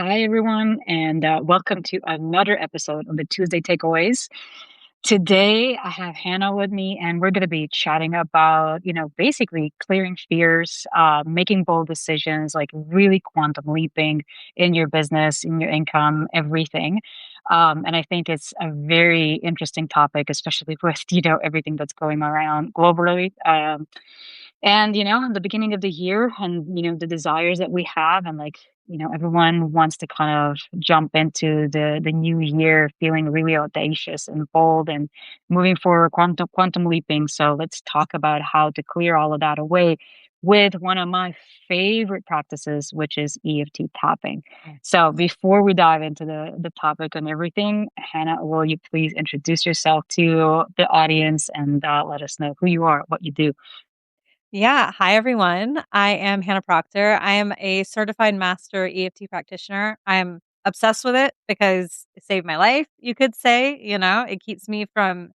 Hi, everyone, and welcome to another episode of the Tuesday Takeaways. Today, I have Hannah with me, and we're going to be chatting about, basically clearing fears, making bold decisions, like really quantum leaping in your business, in your income, everything. And I think it's a very interesting topic, especially with, everything that's going around globally. And, the beginning of the year and, the desires that we have and everyone wants to kind of jump into the new year feeling really audacious and bold and moving forward, quantum leaping. So let's talk about how to clear all of that away with one of my favorite practices, which is EFT tapping. So before we dive into the topic and everything, Hannah, will you please introduce yourself to the audience and let us know who you are, what you do? Yeah. Hi, everyone. I am Hannah Proctor. I am a certified master EFT practitioner. I'm obsessed with it because it saved my life, you could say. It keeps me from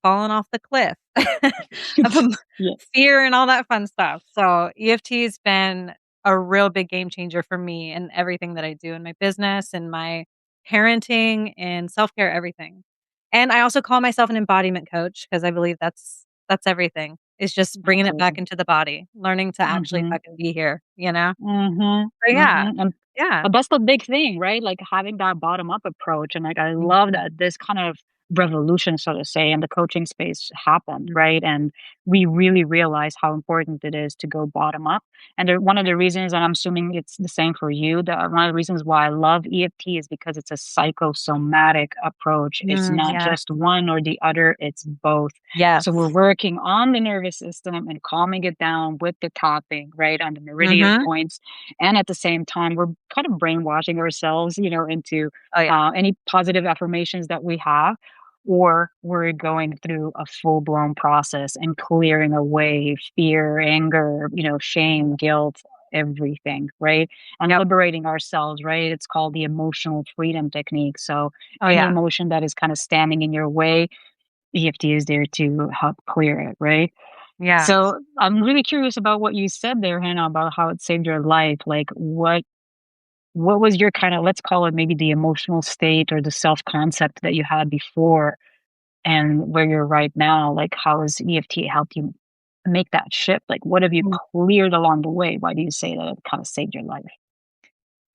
falling off the cliff of Yeah. fear and all that fun stuff. So, EFT has been a real big game changer for me and everything that I do in my business and my parenting and self care, everything. And I also call myself an embodiment coach because I believe that's everything. It's just bringing it back Absolutely. into the body, learning to actually Mhm. fucking be here. Mhm. So yeah, Mhm. And yeah. but that's the big thing, right? Like having that bottom up approach. And I love Mhm. that this kind of revolution, so to say, in the coaching space happened, right? And we really realize how important it is to go bottom up. And one of the reasons, and I'm assuming it's the same for you, one of the reasons why I love EFT is because it's a psychosomatic approach. It's not Yeah. just one or the other, it's both. So we're Yes. working on the nervous system and calming it down with the tapping, right, on the meridian Mhm. points. And at the same time, we're kind of brainwashing ourselves, into Oh, yeah. any positive affirmations that we have, or we're going through a full blown process and clearing away fear, anger, shame, guilt, everything, right? And Yep. liberating ourselves, right? It's called the emotional freedom technique. So Oh, any yeah. emotion that is kind of standing in your way, EFT is there to help clear it, right? Yeah. So I'm really curious about what you said there, Hannah, about how it saved your life. Like what was your kind of, let's call it maybe the emotional state or the self concept that you had before and where you're right now? Like how has EFT helped you make that shift? Like what have you cleared along the way? Why do you say that it kind of saved your life?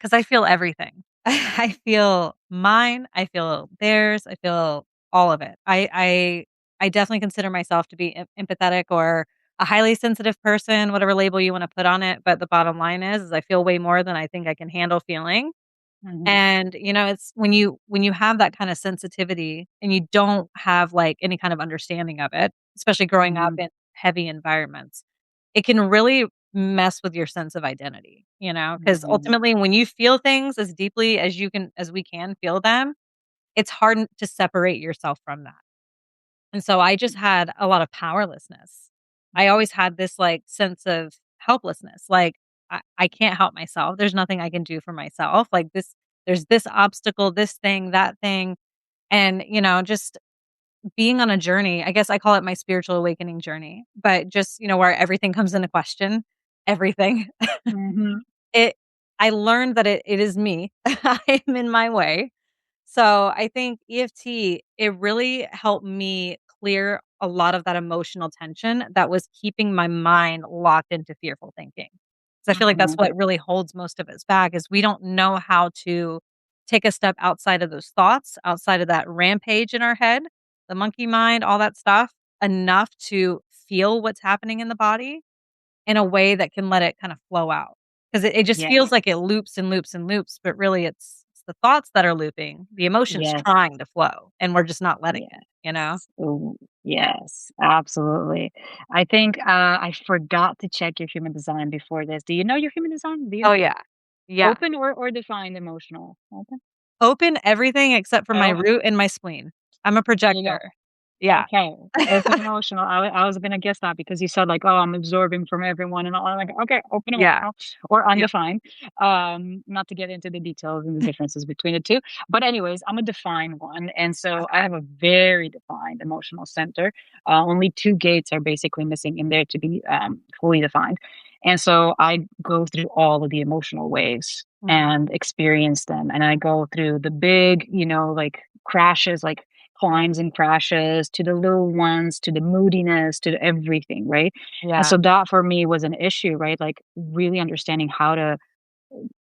'Cause I feel everything. I feel mine, I feel theirs, I feel all of it. I definitely consider myself to be empathetic or a highly sensitive person, whatever label you wanna put on it, but the bottom line is I feel way more than I think I can handle feeling. Hmm. And, it's when you have that kind of sensitivity and you don't have, like, any kind of understanding of it, especially growing up Hmm. in heavy environments, it can really mess with your sense of identity, because Hmm. ultimately, when you feel things as deeply as we can feel them, it's hard to separate yourself from that. And so I just had a lot of powerlessness. I always had this, like, sense of helplessness, like, I can't help myself, there's nothing I can do for myself, like, there's this obstacle, this thing, that thing, and, just being on a journey, I guess I call it my spiritual awakening journey, but just, where everything comes into question, everything. Hmm. It I learned that it is me. I am in my way. So, I think EFT, it really helped me clear a lot of that emotional tension that was keeping my mind locked into fearful thinking. 'Cause I feel like that's Hmm. what really holds most of us back is we don't know how to take a step outside of those thoughts, outside of that rampage in our head, the monkey mind, all that stuff, enough to feel what's happening in the body in a way that can let it kind of flow out. 'Cause it just feels Yes. like it loops and loops and loops, but really it's the thoughts that are looping, the emotion's Yes. trying to flow, and we're just not letting Yes. it? Ooh, yes, absolutely. I think I forgot to check your human design before this. Do you know your human design? Do you Oh, know? yeah. Yeah. Open or defined emotional? Open? Open everything except for my Oh, root and my spleen. I'm a there you go. projector. Yeah. Okay, open emotional. I was gonna guess that because you said like, "Oh, I'm absorbing from everyone," and all. I'm like, okay, open Yeah. emotional or Yep. undefined. Not to get into the details and the differences between the two, but anyways, I'm a defined one, and so I have a very defined emotional center. Only two gates are basically missing in there to be fully defined. And so I go through all of the emotional waves Mhm. and experience them. And I go through the big, like crashes, like climbs and crashes, to the little ones, to the moodiness, to the everything, right? And Yeah. so that for me was an issue, right? Like really understanding how to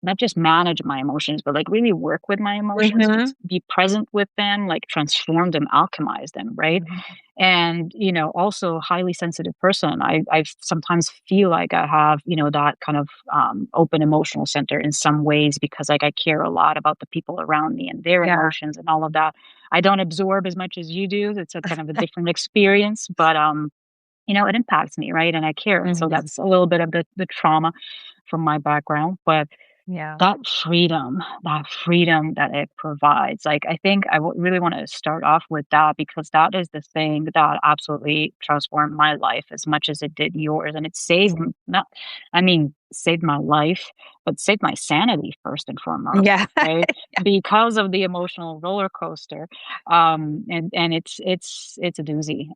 not just manage my emotions, but like really work with my emotions, Mhm. be present with them, like transform them, alchemize them, right? Mhm. And also highly sensitive person. I sometimes feel like I have that kind of open emotional center in some ways because like I care a lot about the people around me and their Yeah. emotions and all of that. I don't absorb as much as you do. It's a kind of a different experience, but it impacts me, right? And I care. And so Mhm. that's a little bit of the trauma from my background. But Yeah. that freedom that it provides, like, I think really wanna start off with that because that is the thing that absolutely transformed my life as much as it did yours, and it saved m not I mean, saved my life, but saved my sanity first and foremost, Yeah. right? Yeah. Because of the emotional roller coaster, and it's a doozy,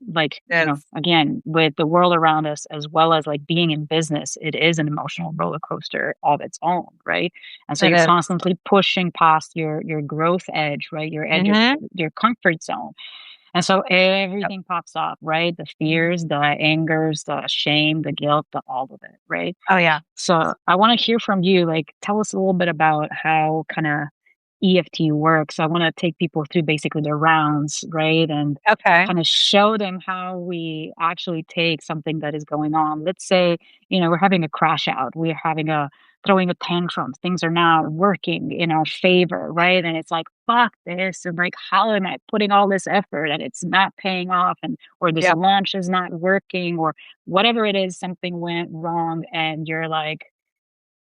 like, It is. again, with the world around us as well as, like, being in business, it is an emotional roller coaster of its own, right? And so It you're is. constantly pushing past your growth edge, right? Your edge of Mhm. your comfort zone. And so Yep. everything pops up, right? The Mhm. fears, the angers, the shame, the guilt, the all of it, right? Oh, yeah. So I want to hear from you. Like, tell us a little bit about how kind of EFT works. I want to take people through basically the rounds, right? And Okay. kind of show them how we actually take something that is going on. Let's say, we're having a crash out, we're having a throwing a tantrum, things are not working in our favor, right? And it's like, fuck this. And like, how am I putting all this effort and it's not paying off? And, or this Yep. launch is not working, or whatever it is, something went wrong and you're like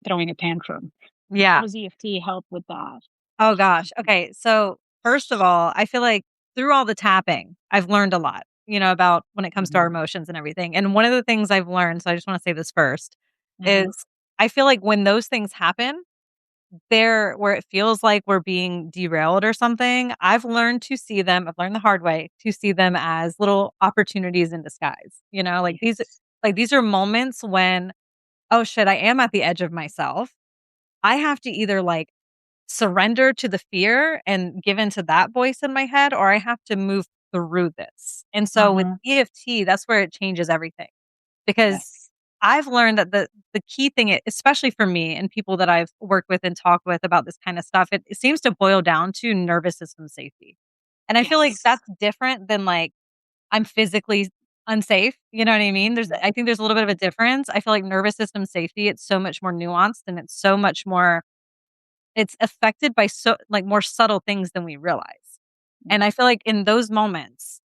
throwing a tantrum. How Yeah. does EFT help with that? Oh gosh. Okay. So, first of all, I feel like through all the tapping, I've learned a lot, about when it comes to our Mhm. emotions and everything. And one of the things I've learned, so I just want to say this first, Mhm. is I feel like when those things happen, there where it feels like we're being derailed or something, I've learned to see them, I've learned the hard way to see them as little opportunities in disguise. Yes. Like these are moments when, oh shit, I am at the edge of myself. I have to either like surrender to the fear and give into that voice in my head, or I have to move through this. And so with Mhm. EFT, that's where it changes everything because Yes. I've learned that the key thing, especially for me and people that I've worked with and talked with about this kind of stuff, it seems to boil down to nervous system safety. And I feel like Yes. that's different than like I'm physically unsafe. You know what I mean? Mhm. I think there's a little bit of a difference. I feel like nervous system safety, it's so much more nuanced and it's so much more it's affected by so like more subtle things than we realize. And I feel like in those moments,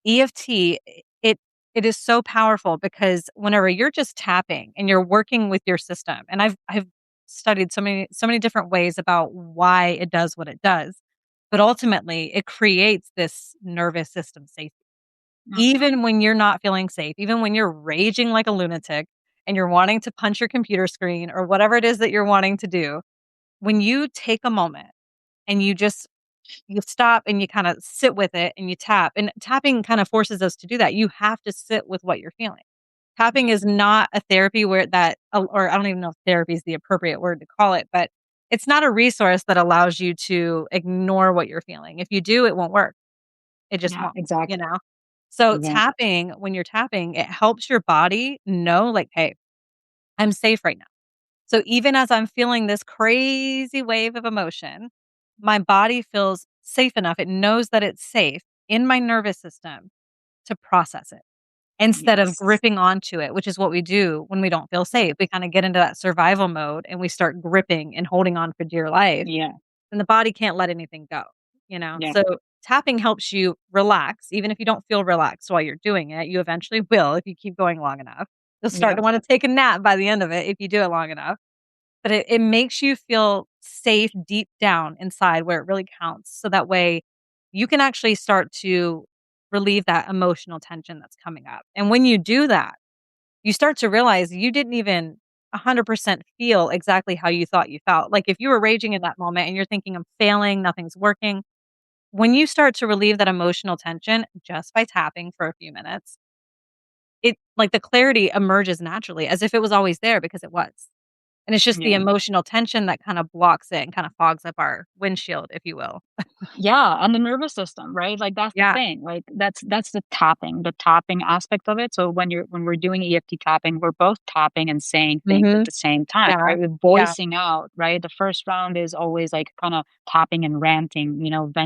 EFT, it it is so powerful because whenever you're just tapping and you're working with your system, and I've studied so many different ways about why it does what it does, but ultimately it creates this nervous system safety. Mhm. Even when you're not feeling safe, even when you're raging like a lunatic and you're wanting to punch your computer screen or whatever it is that you're wanting to do, when you take a moment and you stop and you kinda sit with it and you tap, and tapping kind of forces us to do that. You have to sit with what you're feeling. Tapping is not a therapy where that or I don't even know if therapy is the appropriate word to call it, but it's not a resource that allows you to ignore what you're feeling. If you do, it won't work. It just Yeah, won't, you exactly. know? So Yeah. tapping, when you're tapping, it helps your body know, like, "Hey, I'm safe right now." So even as I'm feeling this crazy wave of emotion, my body feels safe enough. It knows that it's safe in my nervous system to process it instead of Yes. gripping onto it, which is what we do when we don't feel safe. We kind of get into that survival mode and we start gripping and holding on for dear life, Yeah. and the body can't let anything go. Yeah. So tapping helps you relax. Even if you don't feel relaxed while you're doing it, you eventually will if you keep going long enough. You'll start Yeah. to want to take a nap by the end of it if you do it long enough, but it makes you feel safe deep down inside where it really counts. So that way you can actually start to relieve that emotional tension that's coming up. And when you do that, you start to realize you didn't even 100% feel exactly how you thought you felt. Like if you were raging in that moment and you're thinking, I'm failing, nothing's working. When you start to relieve that emotional tension just by tapping for a few minutes, it like, the clarity emerges naturally as if it was always there because it was. And it's just the Yeah. emotional tension that kinda blocks it and kinda fogs up our windshield, if you will. Yeah, and the nervous system, right? Like that's the Yeah. thing. Like that's the tapping aspect of it. So when we're doing EFT tapping, we're both tapping and saying things at Mhm. the same time, Yeah. right? We're Yeah. voicing out, right? The first round is always like kind of tapping and ranting,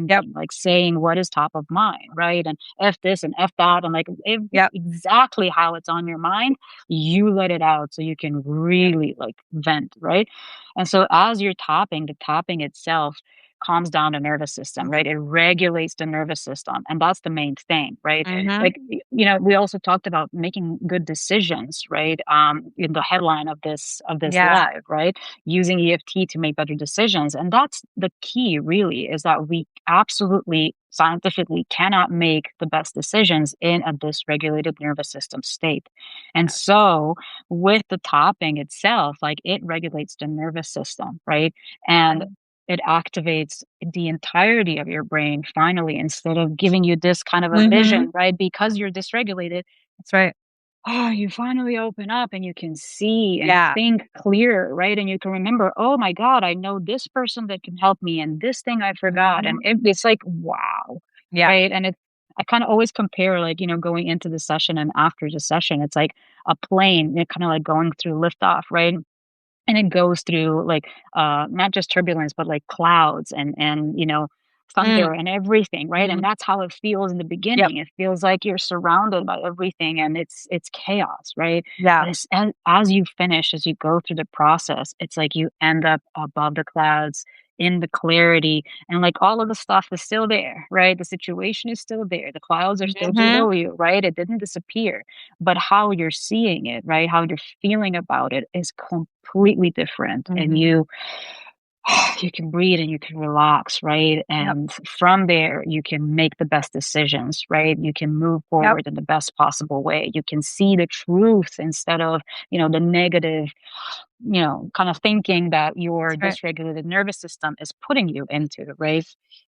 Yep. venting, like saying what is top of mind, right? And F this and F that, and like Yep. exactly how it's on your mind, you let it out so you can Yep. really like vent, right? And so as you're tapping, the tapping itself calms down the nervous system, right? It regulates the nervous system, and that's the main thing, right? Mhm. Like, we also talked about making good decisions, right? In the headline of this Yeah. live, right? Using EFT to make better decisions, and that's the key. Really, is that we absolutely scientifically cannot make the best decisions in a dysregulated nervous system state. And Yes. so, with the tapping itself, like it regulates the nervous system, right? And Mhm. it activates the entirety of your brain finally, instead of giving you this kind of a Mhm. vision, right? Because you're dysregulated, That's right. you finally open up and you can see and Yeah. think clear, right? And you can remember, oh my God, I know this person that can help me and this thing I forgot. And Mhm. it's like, wow, Yeah. right? And I kind of always compare, like, going into the session and after the session, it's like a plane, kind of like going through liftoff, right? And it goes through like not just turbulence but like clouds and Mm. thunder and everything, right? And Mhm. that's how it feels in the Yep. beginning. It feels like you're surrounded by everything and it's chaos, right? Yeah. But as you finish, as you go through the process, it's like you end up above the clouds in the clarity, and like all of the stuff is still there, right? The situation is still there, the clouds are still Mhm. below you, right? It didn't disappear, but how you're seeing it, right? How you're feeling about it is completely different. And Mhm. you can breathe and you can relax, right? Yep. And from there, you can make the best decisions, right? You can move Yep. forward in the best possible way. You can see the truth instead of, the negative, kind of thinking that your That's right. dysregulated nervous system is putting you into, right?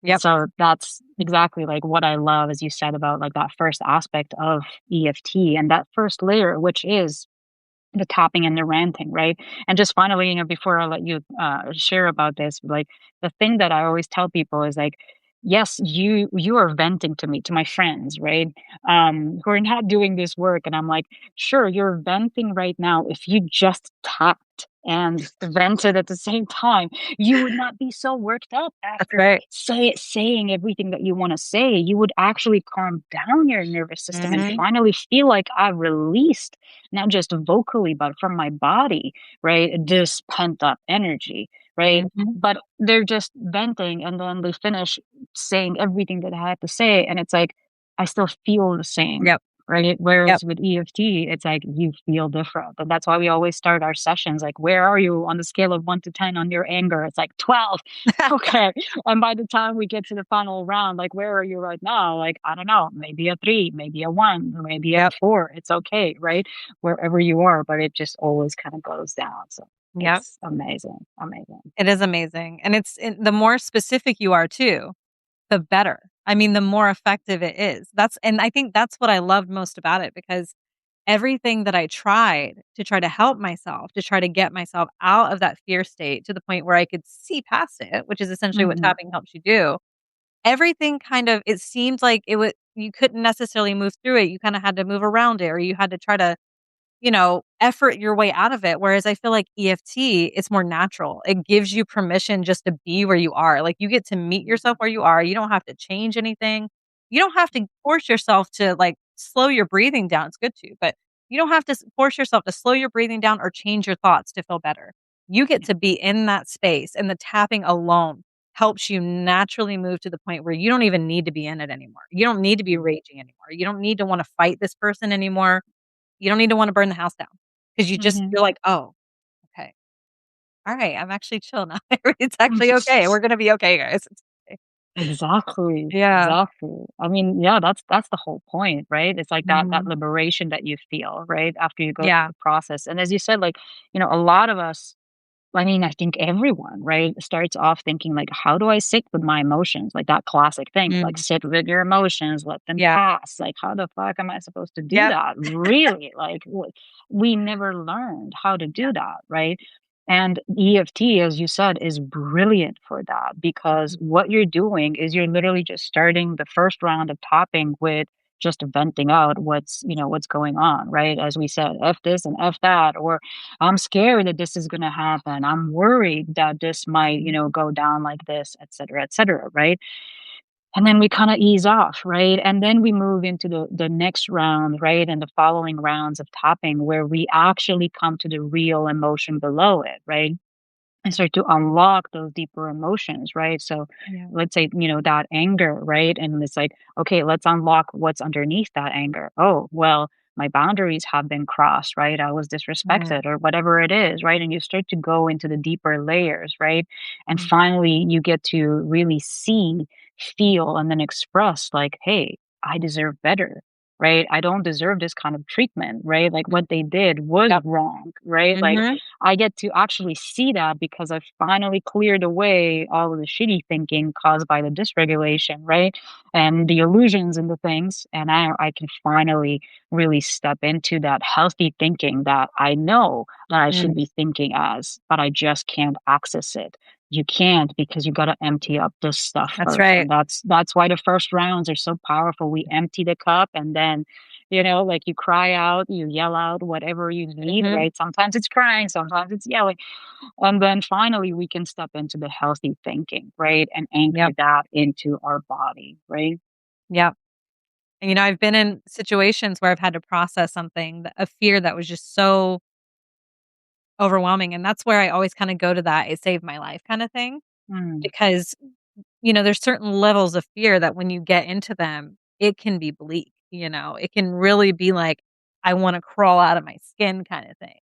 And Yep. so that's exactly like what I love, as you said, about like that first aspect of EFT and that first layer, which is the tapping and the ranting, right? And just finally, before I let you share about this, like the thing that I always tell people is like, yes, you are venting to me, to my friends, right? Who are not doing this work, and I'm like, sure, you're venting right now. If you just tapped and vented at the same time, you would not be so worked up That's after right. saying everything that you want to say. You would actually calm down your nervous system and Mhm. finally feel like I've released, not just vocally, but from my body, right? This pent up energy, right? Mhm. But they're just venting and then they finish saying everything that I had to say. And it's like, I still feel the same, Yep. right? Yep. Whereas with EFT, it's like you feel different. And that's why we always start our sessions like, where are you on the scale of 1 to 10 on your anger? It's like 12. Okay. And by the time we get to the final round, like, where are you right now? Like, I don't know, maybe a 3, maybe a 1, maybe a Yep. 4. It's okay, right? Wherever you are, but it just always kind of goes down. So Yep. it's amazing, amazing. It is amazing, and the more specific you are too, the better. I mean, the more effective it is. And I think that's what I loved most about it because everything that I tried to try to help myself, to try to get myself out of that fear state to the point where I could see past it, which is essentially what Mhm, tapping helps you do. Everything kind of it seemed like it would you couldn't necessarily move through it. You kinda had to move around it or you had to try to effort your way out of it. Whereas I feel like EFT, it's more natural. It gives you permission just to be where you are. Like you get to meet yourself where you are. You don't have to change anything. You don't have to force yourself to like slow your breathing down. It's good to, but you don't have to force yourself to slow your breathing down or change your thoughts to feel better. You get to be in that space, and the tapping alone helps you naturally move to the point where you don't even need to be in it anymore. You don't need to be mhm, raging anymore. You don't need to want to fight this person anymore. You don't need to wanna burn the house down because mhm. you're like, "Oh, okay. Alright, I'm actually chill now. It's actually okay. We're gonna be okay, guys. It's okay." Exactly, Yeah. exactly. I mean, yeah, that's the whole point, right? It's like that Mhm. liberation that you feel, right, after you go through Yeah. the process. And as you said, like, a lot of us I mean, I think everyone, right, starts off thinking like, how do I sit with my emotions? Like that classic thing, like Mm. sit with your emotions, let them Yeah. pass. Like, how the fuck am I supposed to do Yep. that? Really? Like, we never learned how to Yeah. do that, right? And EFT, as you said, is brilliant for that because Mhm. what you're doing is you're literally just starting the first round of tapping with just venting out what's going on, right? As we said, F this and F that, or I'm scared that this is going to happen. I'm worried that this might, Mhm. go down like this, et cetera, right? And then we kind of ease off, right? And then we move into the next round, right? And the following rounds of tapping where we actually come to the real emotion below it, right? And start to unlock those deeper emotions, right? So Yeah. let's say, that anger, right? And it's like, okay, let's unlock what's underneath that anger. Oh, well, my boundaries have been crossed, right? I was Mm. disrespected or whatever it is, right? And you start to go into the deeper layers, right? And Mm. finally, you get to really see, feel, and then express, like, hey, I deserve better, right? I don't deserve this kind of treatment, right? Like what they did was Yep. wrong, right? Like Mhm. I get to actually see that because I finally cleared away all of the shitty thinking caused by the dysregulation, right? And the illusions and the things. And I can finally really step into that healthy thinking that I know that I should Mm. be thinking as, but I just can't access it. You can't because you got to empty up this stuff That's first. right. And that's why the first rounds are so powerful. We empty the cup and then like you cry out, you yell out whatever you need, Mhm. right? Sometimes it's crying, sometimes it's yelling. And then finally, we can step into the healthy thinking, right? And anchor Yep. that into our body, right? Yep. And, I've been in situations where I've had to process something, a fear that was just so overwhelming, and that's where I always kinda go to that "it saved my life" kinda thing, Mm, because, there's certain levels of fear that when you get into them, it can be bleak, It can really be like, I wanna crawl out of my skin kinda thing.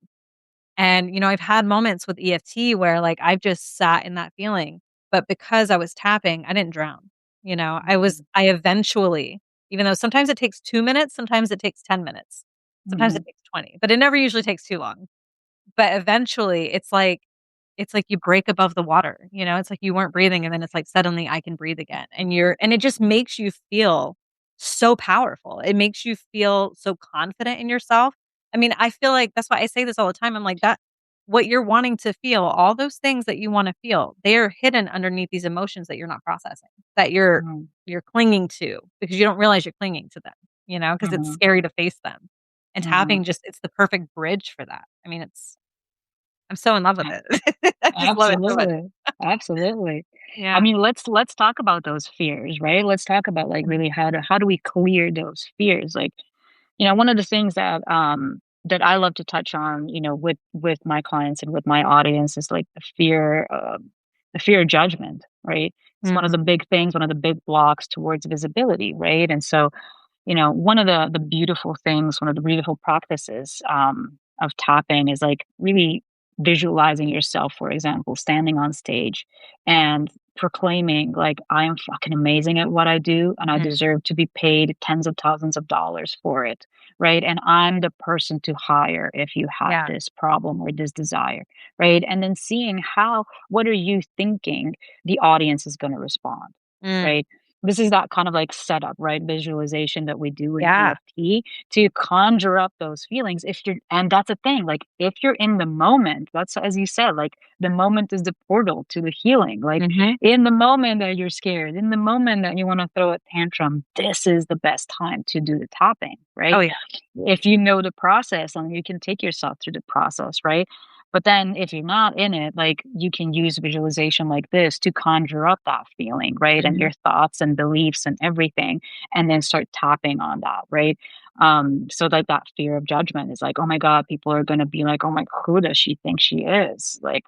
And, I've had moments with EFT where, like, I've just sat in that feeling, but because I was tapping, I didn't drown, mm, I eventually, even though sometimes it takes 2 minutes, sometimes it takes 10 minutes, sometimes it mhm, takes 20, but it never usually takes too long. But eventually, it's like you break above the water, It's like you weren't breathing, and then it's like suddenly I can breathe again, and it just makes you feel so powerful. It makes you feel so confident in yourself. I mean, I feel like that's why I say this all the time. I'm like, that what you're wanting to feel, all those things that you wanna feel, they are hidden underneath these emotions that you're not processing, that mhm, you're clinging to because you don't realize you're clinging to them, because it's mhm, scary to face them. And mhm. tapping just it's the perfect bridge for that. I mean, I'm so in love with A- it. I just love it so much. Absolutely. Absolutely. I Yeah. mean, let's talk about those fears, right? Let's talk about like Mhm. really how do we clear those fears? Like, one of the things that I love to touch on, with my clients and with my audience is like the fear of judgment, right? It's one of the Mm. big things, one of the big blocks towards visibility, right? And so, one of the beautiful things, one of the beautiful practices of tapping is like really visualizing yourself, for example, standing on stage and proclaiming like I am fucking amazing at what I do and I Mm. deserve to be paid tens of thousands of dollars for it, right? And I'm the person to hire if you have Yeah. this problem or this desire, right? And then seeing how what are you thinking the audience is going to respond, Mm. right? This is that kind of like setup, right? Visualization that we do in Yeah. EFT to conjure up those feelings. And that's a thing, like if you're in the moment, that's as you said, like the moment is the portal to the healing. Like Mhm. in the moment that you're scared, in the moment that you want to throw a tantrum, this is the best time to do the tapping, Oh, right? yeah. If you know the process and you can take yourself through the process, right? But then if you're not in it, like you can use visualization like this to conjure up that feeling, right? And Mhm. your thoughts and beliefs and everything, and then start tapping on that, right? So like that fear of judgment is like, oh my God, people are gonna be like, oh my, who does she think she is? Like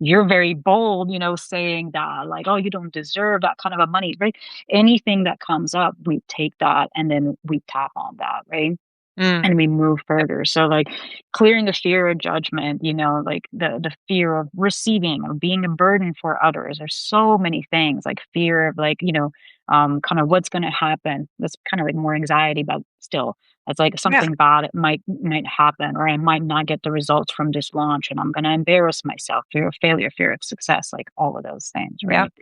you're very bold, saying that, like, oh, you don't deserve that kind of a money, right? Anything that comes up, we take that and then we tap on that, right? Mm. and we move further. So like clearing the fear of judgment, like the fear of receiving or being a burden for others. There's so many things like fear of like, kind of what's going to happen. That's kind of like more anxiety, but still it's like Yeah. something bad it might happen, or I might not get the results from this launch and I'm going to embarrass myself, fear of failure, fear of success, like all of those things, Yep. right?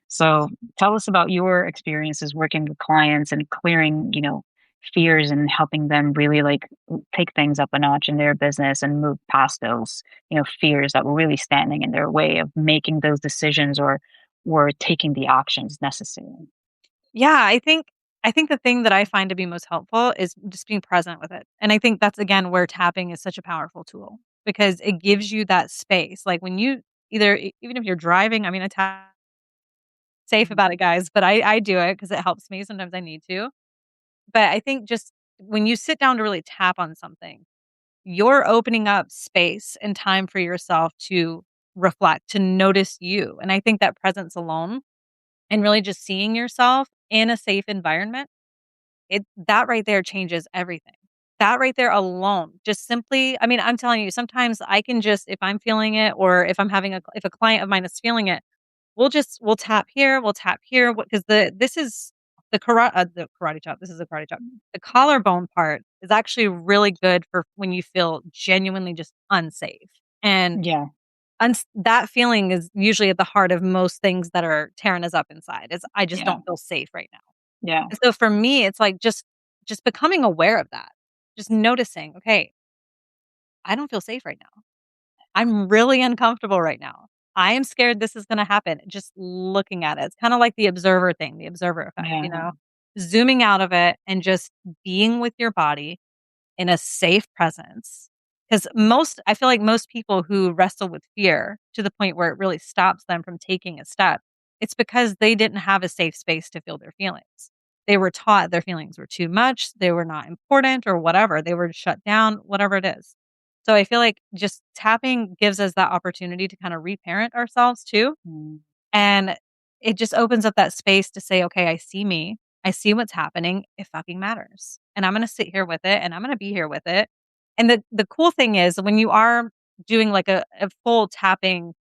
So tell us about your experiences working with clients and clearing, fears and helping them really like take things up a notch in their business and move past those, fears that were really standing in their way of making those decisions or taking the actions necessary. Yeah, I think the thing that I find to be most helpful is just being present with it. And I think that's again where tapping is such a powerful tool because it gives you that space. Like when you even if you're driving, I mean, I tap safe Mhm. about it, guys, but I do it because it helps me. Sometimes I need to. But I think just when you sit down to really tap on something, you're opening up space and time for yourself to reflect, to notice you. And I think that presence alone and really just seeing yourself in a safe environment, it that right there changes everything. That right there alone, just simply I mean, I'm telling you, sometimes I can just if I'm feeling it or if I'm having a if a client of mine is feeling it, we'll tap here, because this is the karate chop, this is a karate chop. The collarbone part is actually really good for when you feel genuinely just unsafe, and Yeah, that feeling is usually at the heart of most things that are tearing us up inside, is, "I just yeah, don't feel safe right now." yeah, And so for me, it's like just becoming aware of that, just noticing, "Okay, I don't feel safe right now. I'm really uncomfortable right now. I am scared this is gonna happen." Just looking at it. It's kinda like the observer thing, the observer effect, you yeah. know? Zooming out of it and just being with your body in a safe presence. Because I feel like most people who wrestle with fear to the point where it really stops them from taking a step, it's because they didn't have a safe space to feel their feelings. They were taught their feelings were too much, they were not important or whatever, they were shut down, whatever it is. So I feel like just tapping gives us that opportunity to kind of reparent ourselves too. Mm, And it just opens up that space to say, okay, I see me. I see what's happening. It fucking matters. And I'm going to sit here with it and I'm going to be here with it. And the cool thing is when you are doing like a full tapping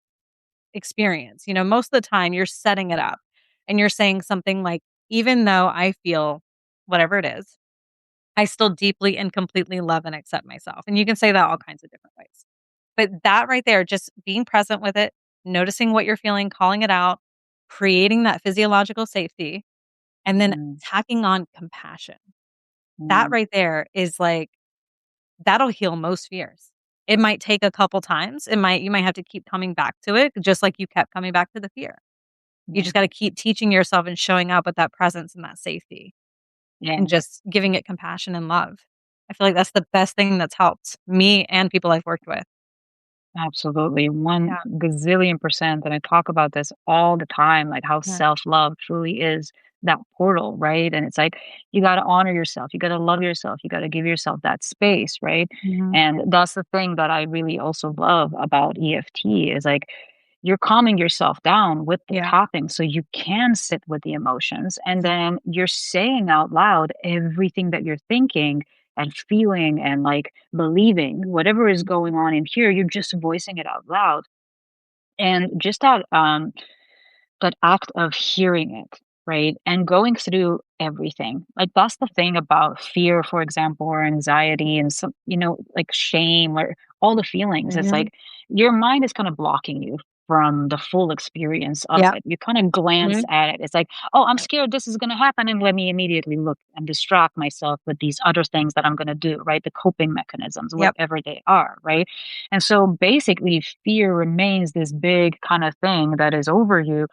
experience, most of the time you're setting it up and you're saying something like, even though I feel whatever it is, I still deeply and completely love and accept myself. And you can say that all kinds of different ways. But that right there, just being present with it, noticing what you're feeling, calling it out, creating that physiological safety, and then mm, tacking on compassion. That mm, right there is like, that'll heal most fears. It might take a couple times. You might have to keep coming back to it, just like you kept coming back to the fear. You yeah, just got to keep teaching yourself and showing up with that presence and that safety yeah. and just giving it compassion and love. I feel like that's the best thing that's helped me and people I've worked with. Absolutely, one Yeah. gazillion percent, and I talk about this all the time, like how Yeah. self-love truly is that portal, right? And it's like you gotta honor yourself, you gotta love yourself, you gotta give yourself that space, right? Mhm. And that's the thing that I really also love about EFT is like you're calming yourself down with the Yeah. tapping so you can sit with the emotions and then you're saying out loud everything that you're thinking and feeling and like believing whatever is going on in here, you're just voicing it out loud. And just that act of hearing it, right? And going through everything. Like that's the thing about fear, for example, or anxiety and some, like shame or all the feelings. It's Mhm. like your mind is kind of blocking you from the full experience of Yep. it. You kind of glance Mhm. at it. It's like, oh, I'm Yep. scared this is going to happen. And let me immediately look and distract myself with these other things that I'm going to do, right? The coping mechanisms, Yep. whatever they are, right? And so basically, fear remains this big kind of thing that is over you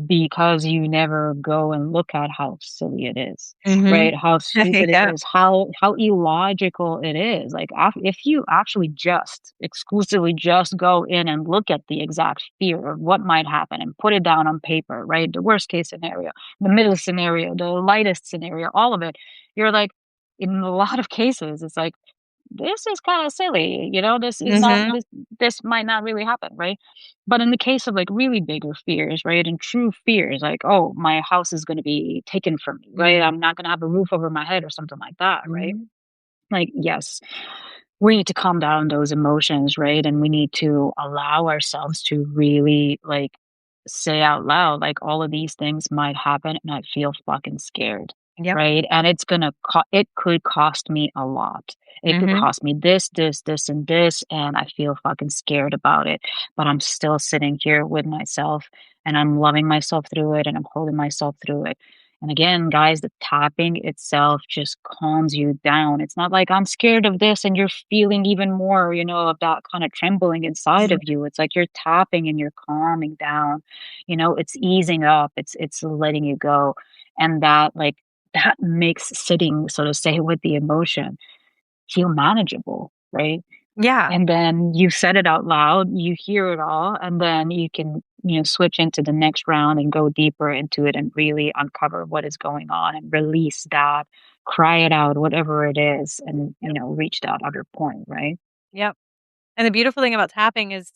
because you never go and look at how silly it is, Mhm. right? How stupid it Yep. is, how illogical it is. Like if you actually just exclusively just go in and look at the exact fear of what might happen and put it down on paper, right? The worst case scenario, the middle scenario, the lightest scenario, all of it, you're like, in a lot of cases, it's like this is kind of silly, this is not Mhm. this might not really happen, right? But in the case of like really bigger fears, right? And true fears, like, oh, my house is going to be taken from me, right? Mm. I'm not going to have a roof over my head or something like that, right? Mhm. Like, yes, we need to calm down those emotions, right? And we need to allow ourselves to really like say out loud, like, all of these things might happen and I feel fucking scared, Yep. right? And it could cost me a lot. It could Mhm. cost me this, and this, and I feel fucking scared about it. But I'm still sitting here with myself and I'm loving myself through it and I'm holding myself through it. And again, guys, the tapping itself just calms you down. It's not like I'm scared of this and you're feeling even more, of that kind of trembling inside of you. It's like you're tapping and you're calming down. It's easing up. It's letting you go. And that makes sitting, so to say, with the emotion feel manageable, right? Yeah. And then you said it out loud, you hear it all, and then you can, switch into the next round and go deeper into it and really uncover what is going on and release that, cry it out, whatever it is, and, Yep. reach that other point, right? Yep. And the beautiful thing about tapping is,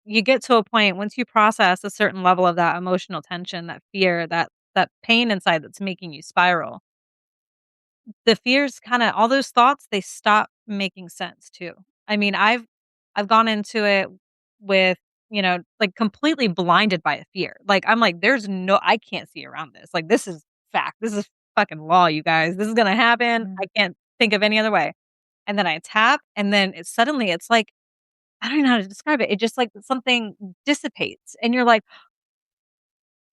you get to a point once you process a certain level of that emotional tension, that fear, that pain inside that's making you spiral. The fears kinda all those thoughts, they stop making sense too. I mean, I've gone into it with, like, completely blinded by a fear. Like, I'm like, "There's no I can't see around this. Like, this is fact. This is fucking law, you guys. This is gonna happen. I Mhm, can't think of any other way." And then I tap, and then it's like I don't even know how to describe it. It just like something dissipates, and you're like,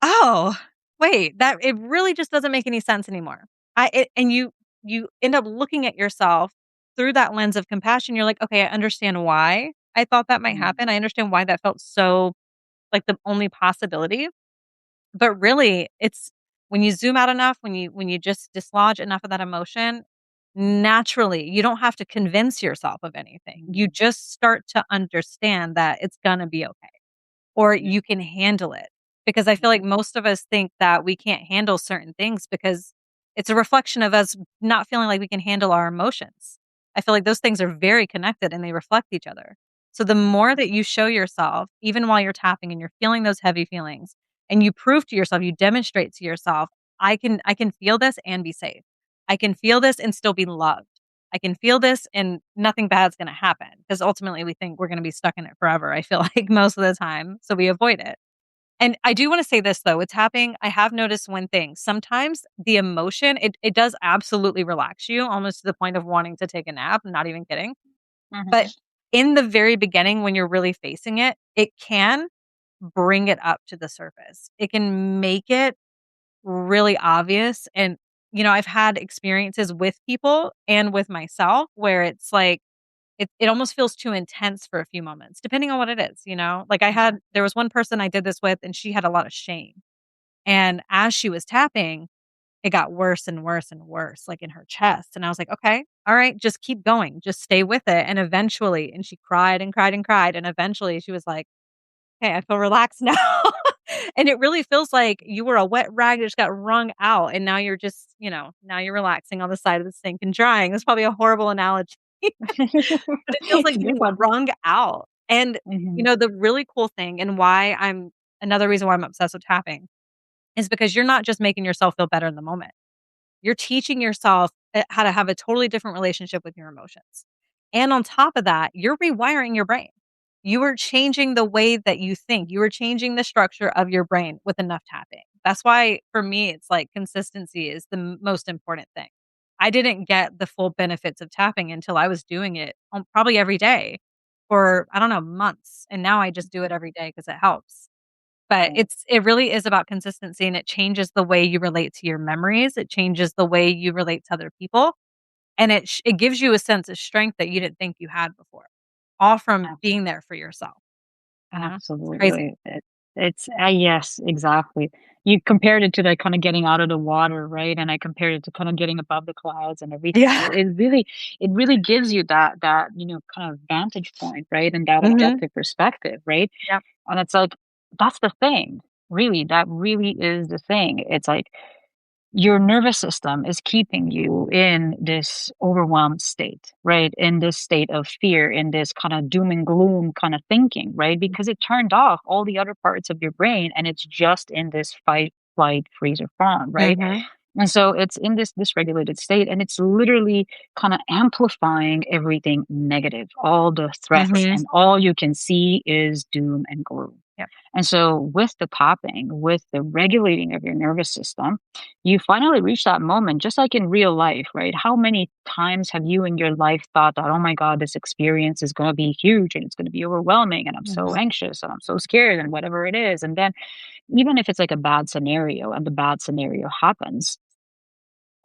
"Oh, wait, that it really just doesn't make any sense anymore." And you end up looking at yourself through that lens of compassion. You're like, "Okay, I understand why I thought that might mhm, happen. I understand why that felt so like the only possibility." But really, it's when you zoom out enough, when you just dislodge enough of that emotion, naturally, you don't have to convince yourself of anything. You mhm, just start to understand that it's gonna be okay or yeah, you can handle it. Because I feel like mhm, most of us think that we can't handle certain things because it's a reflection of us not feeling like we can handle our emotions. I feel like those things are very connected and they reflect each other. So the more that you show yourself, even while you're tapping and you're feeling those heavy feelings, and you prove to yourself, you demonstrate to yourself, I can feel this and be safe. I can feel this and still be loved. I can feel this and nothing bad's gonna happen because ultimately we think we're gonna be stuck in it forever, I feel like most of the time, so we avoid it. And I do wanna say this though, with tapping, I have noticed one thing. Sometimes the emotion, it does absolutely relax you almost to the point of wanting to take a nap, I'm not even kidding. But mhm, in the very beginning when you're really facing it, it can bring it up to the surface. It can make it really obvious and, I've had experiences with people and with myself where it's like it almost feels too intense for a few moments, depending on what it is, you know? Like there was one person I did this with and she had a lot of shame. And as she was tapping, it got worse and worse and worse, like in her chest. And I was like, okay, all right, just keep going. Just stay with it. And eventually, and she cried and cried and cried. And eventually she was like, okay, I feel relaxed now. And it really feels like you were a wet rag that just got wrung out. And now you're just, now you're relaxing on the side of the sink and drying. That's probably a horrible analogy. But it feels like It's a good you one. wrung out. And, Mhm, the really cool thing and why I'm another reason why I'm obsessed with tapping is because you're not just making yourself feel better in the moment. You're teaching yourself how to have a totally different relationship with your emotions. And on top of that, you're rewiring your brain. You are changing the way that you think. You are changing the structure of your brain with enough tapping. That's why for me, it's like consistency is the most important thing. I didn't get the full benefits of tapping until I was doing it probably every day for, I don't know, months. And now I just do it every day because it helps. But yeah, it really is about consistency, and it changes the way you relate to your memories, it changes the way you relate to other people, and it gives you a sense of strength that you didn't think you had before, all from ab being there for yourself, you know? It's crazy. absolutely. It's yes, exactly. You compared it to, like, kinda getting out of the water, right? And I compared it to kinda getting above the clouds and everything. Yeah. It really gives you that, kind of vantage point, right? And that Mhm. objective perspective, right? Yep. And it's like, that's the thing. Really, that really is the thing. It's like your nervous system is keeping you in this overwhelmed state, right? In this state of fear, in this kind of doom and gloom kind of thinking, right? Because it turned off all the other parts of your brain and it's just in this fight, flight, freeze, or fawn, right? Mhm. And so it's in this dysregulated state, and it's literally kind of amplifying everything negative, all the threats, Mhm. and all you can see is doom and gloom. Yep. And so, with the tapping, with the regulating of your nervous system, you finally reach that moment, just like in real life, right? How many times have you in your life thought that, oh my God, this experience is going to be huge and it's going to be overwhelming, and I'm so Mhm. anxious and I'm so scared, and whatever it is. And then, even if it's like a bad scenario and the bad scenario happens,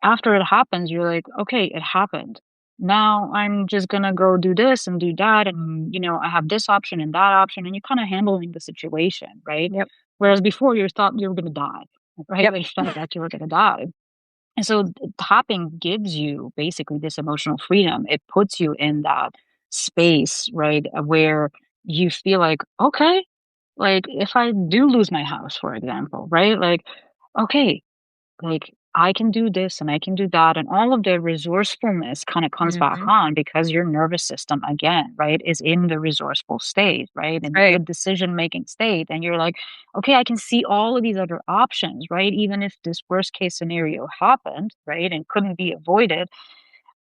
after it happens, you're like, okay, it happened. Now I'm just gonna go do this and do that. And, I have this option and that option. And you're kind of handling the situation, right? Yep. Whereas before you thought you were gonna die, right? Yep. Like you thought that you were gonna die. And so tapping gives you basically this emotional freedom. It puts you in that space, right? Where you feel like, okay, like if I do lose my house, for example, right? Like, okay, like I can do this and I can do that, and all of the resourcefulness kind of comes back Mhm. on because your nervous system again, right, is in the resourceful state, right, That's and right. good decision making state, and you're like, okay, I can see all of these other options, right, even if this worst case scenario happened, right, and couldn't be avoided,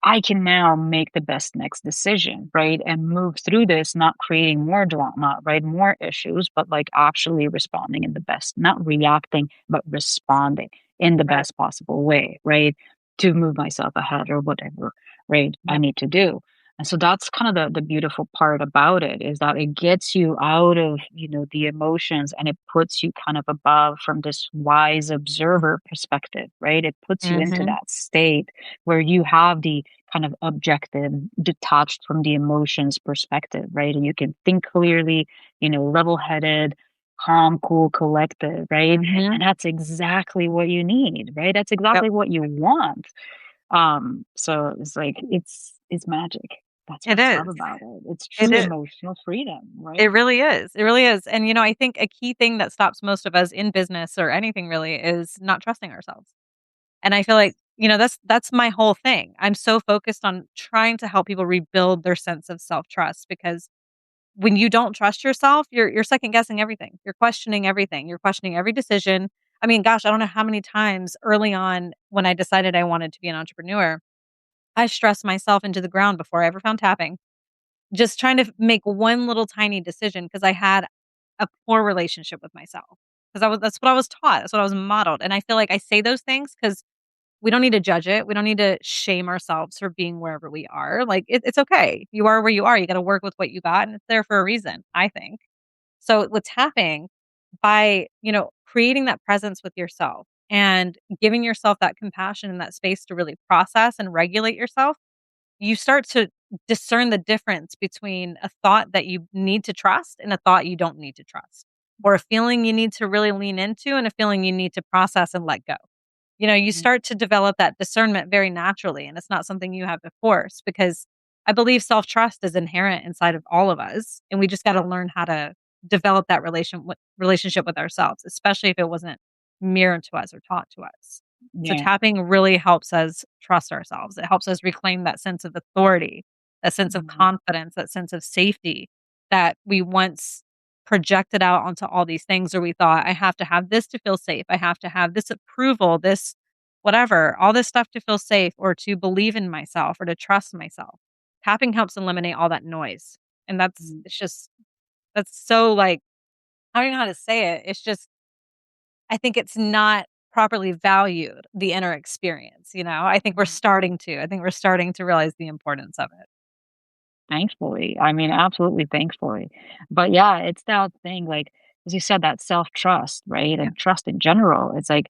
I can now make the best next decision, right? And move through this, not creating more drama, right? More issues, but like actually responding in the best, not reacting, but responding in the Right. best possible way, right? To move myself ahead or whatever, right? I Yep. need to do. And so that's kind of the beautiful part about it is that it gets you out of, the emotions, and it puts you kind of above from this wise observer perspective, right? It puts you into Mhm. that state where you have the kind of objective, detached from the emotions perspective, right? And you can think clearly, level headed, calm, cool, collected, right? Mhm. And that's exactly what you need, right? That's Yep. exactly what you want. So it's like it's magic. That's what It I love is. about it. It's It true is. emotional freedom, right? It really is. It really is. And, I think a key thing that stops most of us in business or anything really is not trusting ourselves. And I feel like, that's my whole thing. I'm so focused on trying to help people rebuild their sense of self-trust because when you don't trust yourself, you're second guessing everything. You're questioning everything. You're questioning every decision. I mean, gosh, I don't know how many times early on when I decided I wanted to be an entrepreneur, I stressed myself into the ground before I ever found tapping. Just trying to make one little tiny decision because I had a poor relationship with myself. Because that's what I was taught. That's what I was modeled. And I feel like I say those things because we don't need to judge it. We don't need to shame ourselves for being wherever we are. Like it's okay. You are where you are. You got to work with what you got, and it's there for a reason. I think. So with tapping, by creating that presence with yourself and giving yourself that compassion and that space to really process and regulate yourself, you start to discern the difference between a thought that you need to trust and a thought you don't need to trust, or a feeling you need to really lean into and a feeling you need to process and let go. You Mhm. start to develop that discernment very naturally, and it's not something you have to force because I believe self-trust is inherent inside of all of us, and we just got to learn how to develop that relationship with ourselves, especially if it wasn't mirrored to us or taught to us. So Yeah. tapping really helps us trust ourselves. It helps us reclaim that sense of authority, that sense of Mhm. confidence, that sense of safety that we once projected out onto all these things, or we thought, I have to have this to feel safe. I have to have this approval, this whatever, all this stuff to feel safe or to believe in myself or to trust myself. Tapping helps eliminate all that noise. And Mhm. it's just, that's so like, I don't know how to say it. It's just, I think it's not properly valued, the inner experience. I think we're Mhm. starting to. I think we're starting to realize the importance of it. Thankfully. I mean, absolutely thankfully. But yeah, it's that thing, like, as you said, that self trust, right? Yeah. And trust in general. It's like,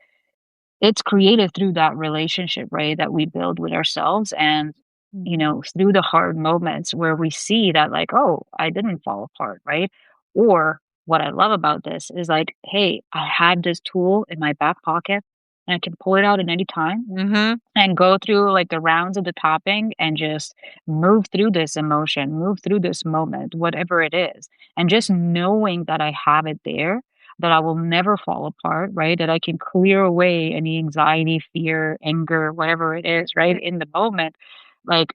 it's created through that relationship, right, that we build with ourselves, and, Mhm. through the hard moments where we see that, like, "Oh, I didn't fall apart," right? Or what I love about this is like, "Hey, I had this tool in my back pocket, and I can pull it out at any time Mhm. and go through like the rounds of the topping and just move through this emotion, move through this moment, whatever it is. And just knowing that I have it there, that I will never fall apart, right? That I can clear away any anxiety, fear, anger, whatever it is, right? Right. In the moment, like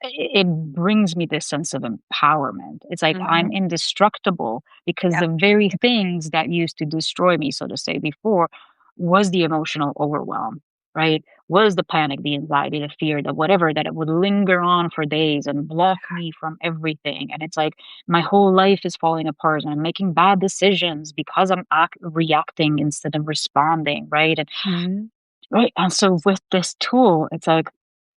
it brings me this sense of empowerment. It's like I'm Mhm. indestructible because Yep. the very things that used to destroy me, so to say, before was the emotional overwhelm. right? Was the panic, the anxiety, the fear, the whatever that it would linger on for days and block me from everything. And it's like my whole life is falling apart and I'm making bad decisions because I'm reacting instead of responding, right? And Mhm. right. And so with this tool, it's like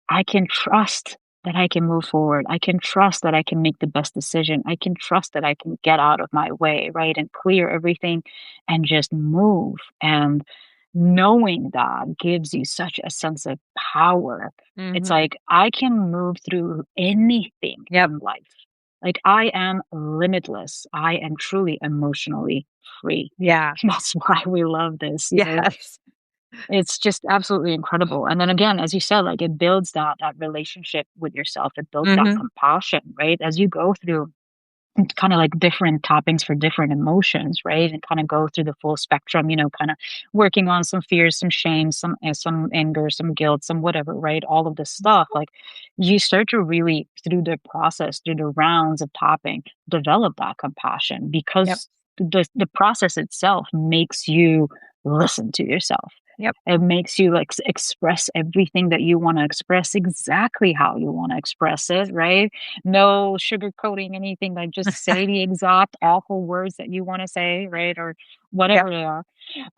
I can trust that I can move forward. I can trust that I can make the best decision. I can trust that I can get out of my way, right? And clear everything and just move. And knowing that gives you such a sense of power. It's Mhm. like I can move through anything Yep. in life. Like I am limitless. I am truly emotionally free. Yeah. That's why we love this, you know. Yes. It's just absolutely incredible. And then again, as you said, like it builds that relationship with yourself. It builds that Mhm. compassion, right? As you go through kind of like different toppings for different emotions, right? And kind of go through the full spectrum, kind of working on some fears, some shame, some anger, some guilt, some whatever, right? All of this stuff, like you start to really through the process, through the rounds of topping, develop that compassion Yep. because the process itself makes you listen to yourself. Yep. It makes you like express everything that you want to express exactly how you want to express it, right? No sugarcoating anything, like just say the exact awful words that you want to say, right? Or Yep. whatever they are.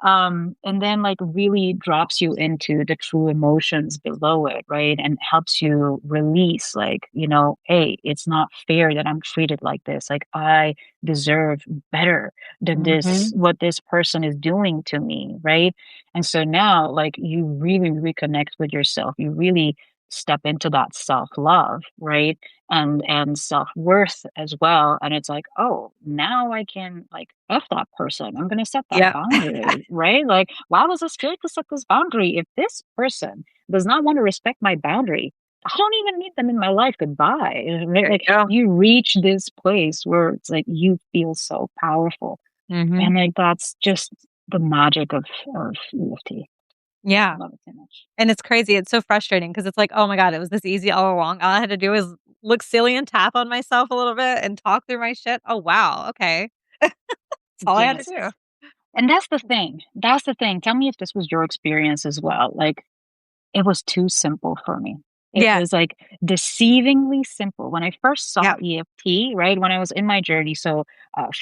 And then like really drops you into the true emotions below it, right? And helps you release, like, hey, it's not fair that I'm treated like this. Like, I deserve better than this, Mhm. what this person is doing to me, right? And so now, like, you really reconnect with yourself. You really step into that self love, right? And self-worth as well, and it's like, "Oh, now I can, like, F that person. I'm gonna set that Yep. boundary," right? Like, why was it scared to set this boundary? If this person does not want to respect my boundary, I don't even need them in my life. Goodbye. Right? There you Like, go. you reach this place where it's like you feel so powerful, Mhm. and, like, that's just the magic of EFT. I Yeah. love it so much. And it's crazy, it's so frustrating because it's like, "Oh my god, it was this easy all along. All I had to do is look silly and tap on myself a little bit and talk through my shit. Oh, wow, okay." That's all I had to Yes. do. And that's the thing. That's the thing. Tell me if this was your experience as well. Like, it was too simple for me. It Yes. was, like, deceivingly simple. When I first saw Yep. EFT, right, when I was in my journey so,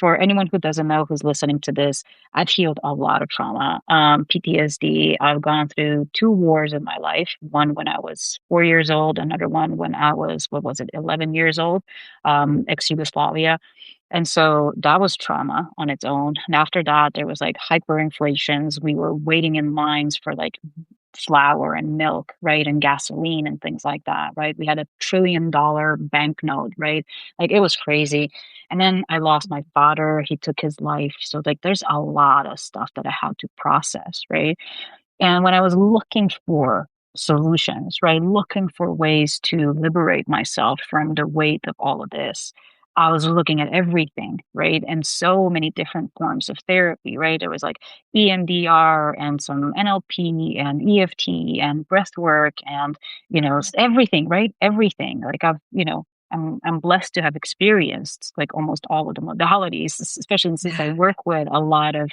for anyone who doesn't know who's listening to this, I've healed a lot of trauma, PTSD. I've gone through 2 wars in my life, one when I was 4 years old, another one when I was, what was it, 11 years old, ex-Yugoslavia. And so that was trauma on its own. And after that, there was like hyperinflations. We were waiting in lines for like flour and milk, right? And gasoline and things like that, right? We had $1 trillion banknote, right? Like it was crazy. And then I lost my father. He took his life. So like there's a lot of stuff that I had to process, right? And when I was looking for solutions, right, looking for ways to liberate myself from the weight of all of this, I was looking at everything, right? And so many different forms of therapy, right? There was like EMDR and some NLP and EFT and breath work and, everything, right? Everything. Like I'm blessed to have experienced like almost all of the modalities, especially since I work with a lot of,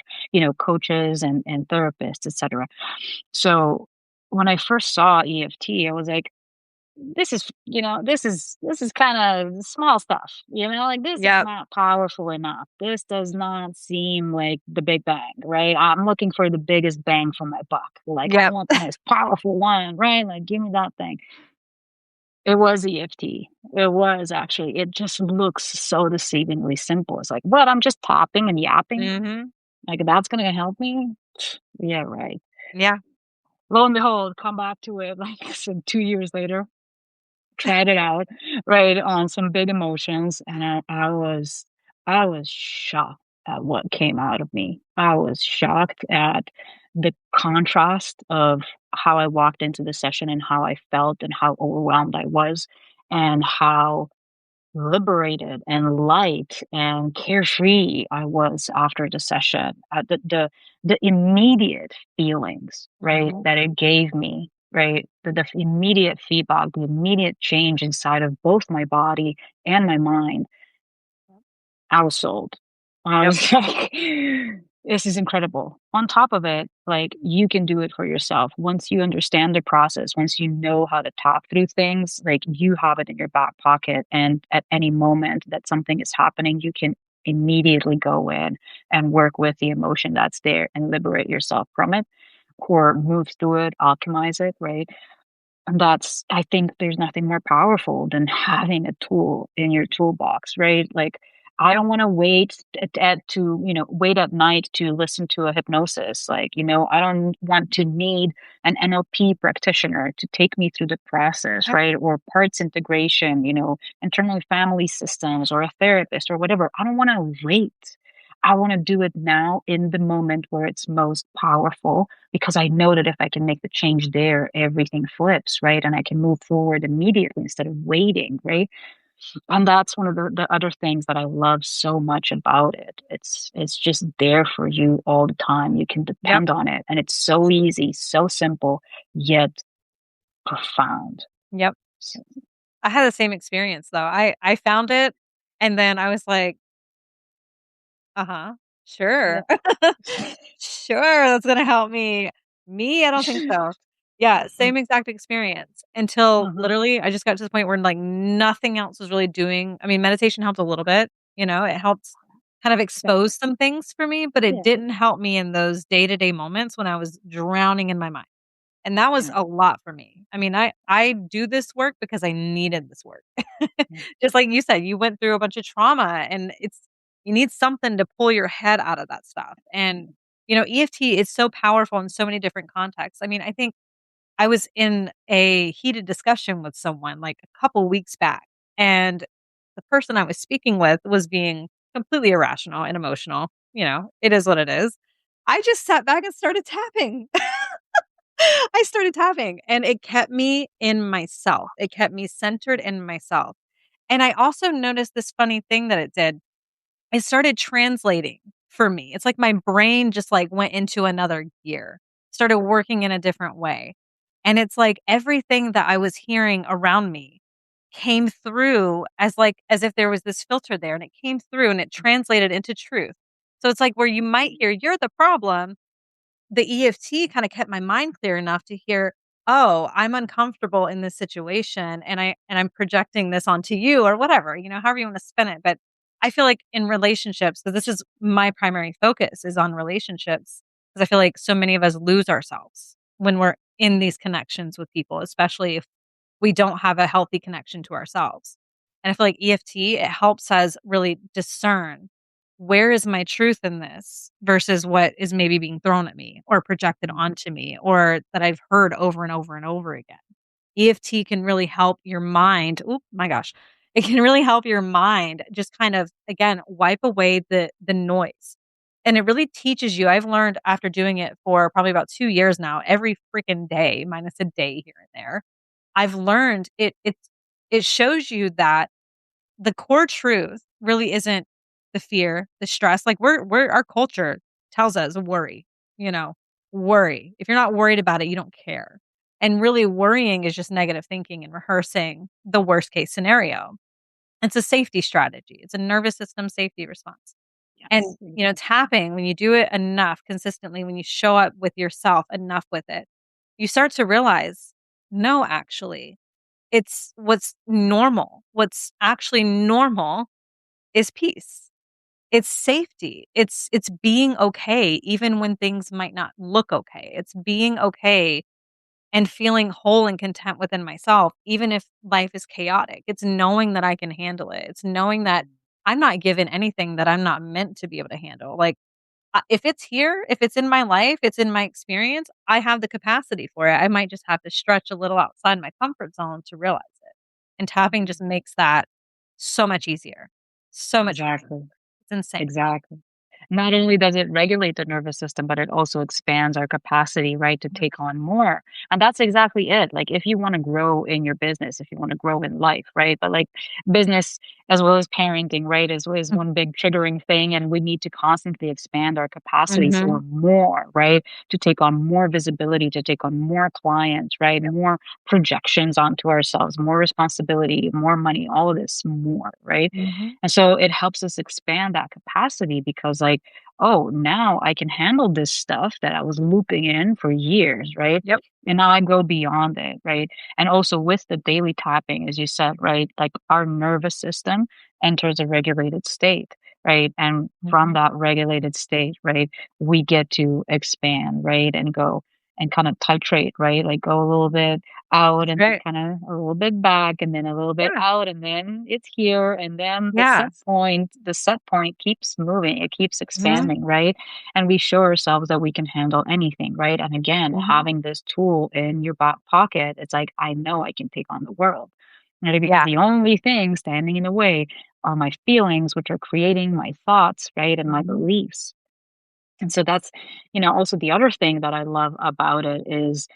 coaches and therapists, etc. So when I first saw EFT, I was like, this is kind of small stuff, like this is Yep. not powerful enough. This does not seem like the big bang, right? I'm looking for the biggest bang for my buck. Like, I Yep. want the most powerful one, right? Like, give me that thing. It was EFT. It was actually. It just looks so deceivingly simple. It's like, what? I'm just tapping and yapping. Mhm. Like, that's going to help me? Yeah, right. Yeah. Lo and behold, come back to it like some 2 years later, tried it out, right, on some big emotions, and I was shocked at what came out of me. I was shocked at the contrast of how I walked into the session and how I felt and how overwhelmed I was, and how liberated and light and carefree I was after the session. The immediate feelings, right, Mhm. that it gave me, right, the immediate feedback, the immediate change inside of both my body and my mind. I was sold. I Yep. was like, This is incredible. On top of it, like, you can do it for yourself. Once you understand the process, once you know how to talk through things, like, you have it in your back pocket, and at any moment that something is happening, you can immediately go in and work with the emotion that's there and liberate yourself from it, or move through it, alchemize it, right? And that's I think there's nothing more powerful than having a tool in your toolbox, right? Like, I don't wanna wait to, wait at night to listen to a hypnosis. Like, I don't want to need an NLP practitioner to take me through the process, Yep, right? Or parts integration, internal family systems or a therapist or whatever. I don't wanna wait. I wanna do it now in the moment where it's most powerful, because I know that if I can make the change there, everything flips, right? And I can move forward immediately instead of waiting, right? And that's one of the other things that I love so much about it. It's just there for you all the time. You can yep, depend on it. And it's so easy, so simple, yet profound. yep. So, I had the same experience though. I found it and then I was like, "Uh-huh. yeah. Sure. Sure, that's gonna help me." Me? I don't think so. Yeah, same exact experience until Uh-huh. literally I just got to the point where, like, nothing else was really doing I mean, meditation helped a little bit, it helped kind of Yeah. expose some things for me, but it Yeah. didn't help me in those day-to-day moments when I was drowning in my mind, and that was Yeah. a lot for me. I mean, I do this work because I needed this work. Yeah. Just like you said, you went through a bunch of trauma and you need something to pull your head out of that stuff. And, EFT is so powerful in so many different contexts. I mean, I think I was in a heated discussion with someone like a couple weeks back, and the person I was speaking with was being completely irrational and emotional. It is what it is. I just sat back and started tapping. I started tapping and it kept me in myself. It kept me centered in myself. And I also noticed this funny thing that it did. It started translating for me. It's like my brain just like went into another gear, started working in a different way. And it's like everything that I was hearing around me came through as if there was this filter there and it came through and it translated into truth. So it's like where you might hear you're the problem, the EFT kinda kept my mind clear enough to hear, "Oh, I'm uncomfortable in this situation, and I'm projecting this onto you," or whatever, however you wanna spin it, but I feel like in relationships, so this is my primary focus is on relationships, because I feel like so many of us lose ourselves when we're in these connections with people, especially if we don't have a healthy connection to ourselves. And I feel like EFT, it helps us really discern where is my truth in this versus what is maybe being thrown at me or projected onto me or that I've heard over and over and over again. EFT can really help your mind. Oh my gosh. It can really help your mind just kind of again wipe away the noise. And it really teaches you. I've learned after doing it for probably about 2 years now, every freaking day minus a day here and there. I've learned it shows you that the core truth really isn't the fear, the stress. Like we're our culture tells us worry, you know, worry. If you're not worried about it, you don't care. And really worrying is just negative thinking and rehearsing the worst case scenario. It's a safety strategy. It's a nervous system safety response. And, Yes. tapping, when you do it enough consistently, when you show up with yourself enough with it, you start to realize, no, actually, it's what's normal. What's actually normal is peace. It's safety. It's being okay even when things might not look okay. It's being okay and feeling whole and content within myself even if life is chaotic. It's knowing that I can handle it. It's knowing that I'm not given anything that I'm not meant to be able to handle. Like if it's here, if it's in my life, it's in my experience, I have the capacity for it. I might just have to stretch a little outside my comfort zone to realize it. And tapping just makes that so much easier. So much easier. Exactly. It's insane. Exactly. Not only does it regulate the nervous system, but it also expands our capacity, right, to take on more. And that's exactly it. Like, if you want to grow in your business, if you want to grow in life, right? But like, business as well as parenting, right, is one big triggering thing. And we need to constantly expand our capacities Mhm. for more, right? To take on more visibility, to take on more clients, right? More projections onto ourselves, more responsibility, more money, all of this more, right? Mhm. And so it helps us expand that capacity because, like, oh, now I can handle this stuff that I was looping in for years, right? Yep. And now I go beyond it, right? And also with the daily tapping, as you said, right? Like our nervous system enters a regulated state, right? And from Mhm. that regulated state, right, we get to expand, right? And go and kind of titrate, right? Like go a little bit out That's and then right. kind of a little bit back and then a little bit Yeah. out and then it's here and then Yes. the set point keeps moving, it keeps Mhm. expanding, right? And we show ourselves that we can handle anything, right? And again, Mhm. having this tool in your back pocket, it's like I know I can take on the world, right? Because Yeah. the only thing standing in the way are my feelings, which are creating my thoughts, right? And my Mhm. beliefs. And so that's, also the other thing that I love about it is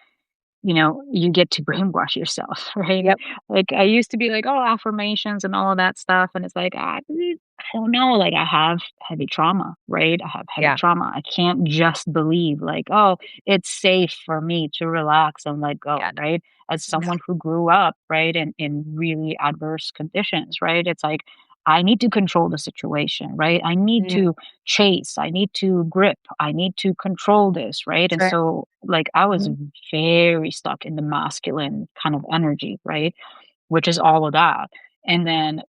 you get to brainwash yourself, right? Yep. Like I used to be like, oh, affirmations and all of that stuff. And it's like, I don't know. Like I have heavy trauma, right? I have heavy Yeah. trauma. I can't just believe like, oh, it's safe for me to relax and let Yeah, go, no. right? As No. someone who grew up, right, in really adverse conditions, right? It's like, I need to control the situation, right? I need Mm. to chase, I need to grip, I need to control this, right? That's And right. so, like, I was Mhm. very stuck in the masculine kind of energy, right? Which is all of that. And then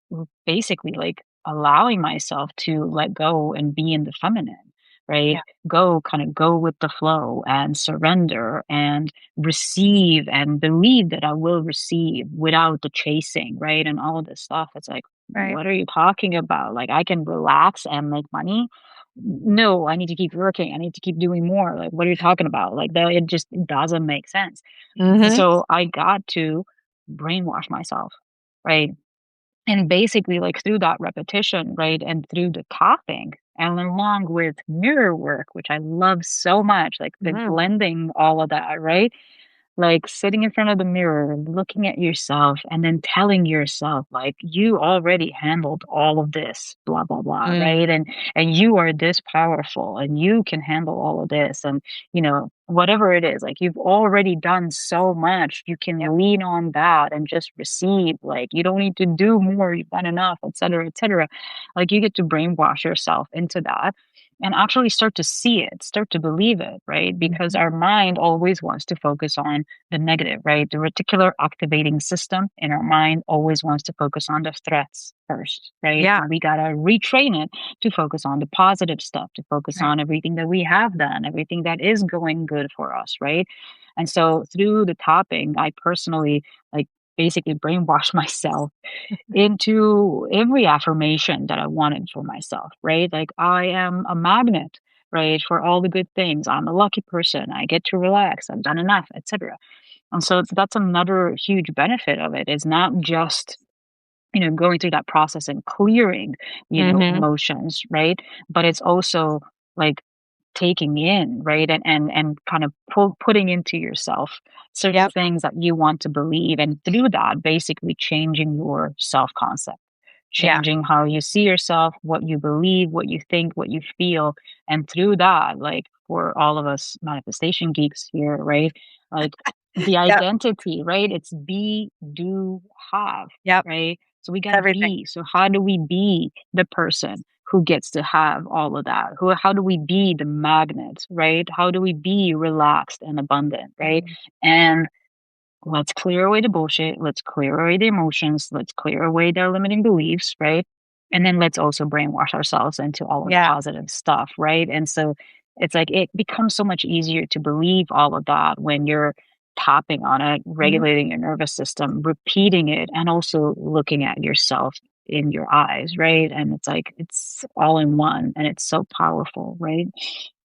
basically like allowing myself to let go and be in the feminine, right? Yeah. Go kind of go with the flow and surrender and receive and believe that I will receive without the chasing, right? And all of this stuff. It's like, Right. what are you talking about? Like, I can relax and make money. No, I need to keep working. I need to keep doing more. Like, what are you talking about? Like, that it just doesn't make sense. And Mhm. so I got to brainwash myself, right? And basically, like through that repetition, right? And through the tapping, and along with mirror work, which I love so much, like the Mhm. blending all of that, right? Like sitting in front of the mirror, looking at yourself, and then telling yourself, like, you already handled all of this, blah, blah, blah, Mm. right? And you are this powerful and you can handle all of this. And, whatever it is, like you've already done so much. You Yep. can lean on that and just receive. Like you don't need to do more, you've done enough, et cetera, et cetera. Like you get to brainwash yourself into that and actually start to see it, start to believe it, right? Because Mhm. our mind always wants to focus on the negative, right? The reticular activating system in our mind always wants to focus on the threats first, right? Yeah. And we got to retrain it to focus on the positive stuff, to focus Right. on everything that we have done, everything that is going good for us, right? And so through the tapping, I personally like basically brainwash myself into every affirmation that I wanted for myself, right? Like I am a magnet, right, for all the good things. I'm a lucky person. I get to relax. I've done enough, etc. And so that's another huge benefit of it. Is not just going through that process and clearing, Mhm. emotions, right? But it's also like taking in, right? And kind of putting into yourself certain Yep. things that you want to believe. And through that, basically changing your self concept, Yeah. changing how you see yourself, what you believe, what you think, what you feel. And through that, like for all of us manifestation geeks here, right? Like the Yep. identity, right? It's be, do, have, Yep. right? So we got to Everything. be. So how do we be the person who gets to have all of that? How do we be the magnet, right? How do we be relaxed and abundant, right? Mhm. And let's clear away the bullshit. Let's clear away the emotions. Let's clear away their limiting beliefs, right? And then let's also brainwash ourselves into all of the Yeah. positive stuff, right? And so it's like it becomes so much easier to believe all of that when you're tapping on it, Mhm. regulating your nervous system, repeating it, and also looking at yourself in your eyes, right? And it's like it's all in one and it's so powerful, right?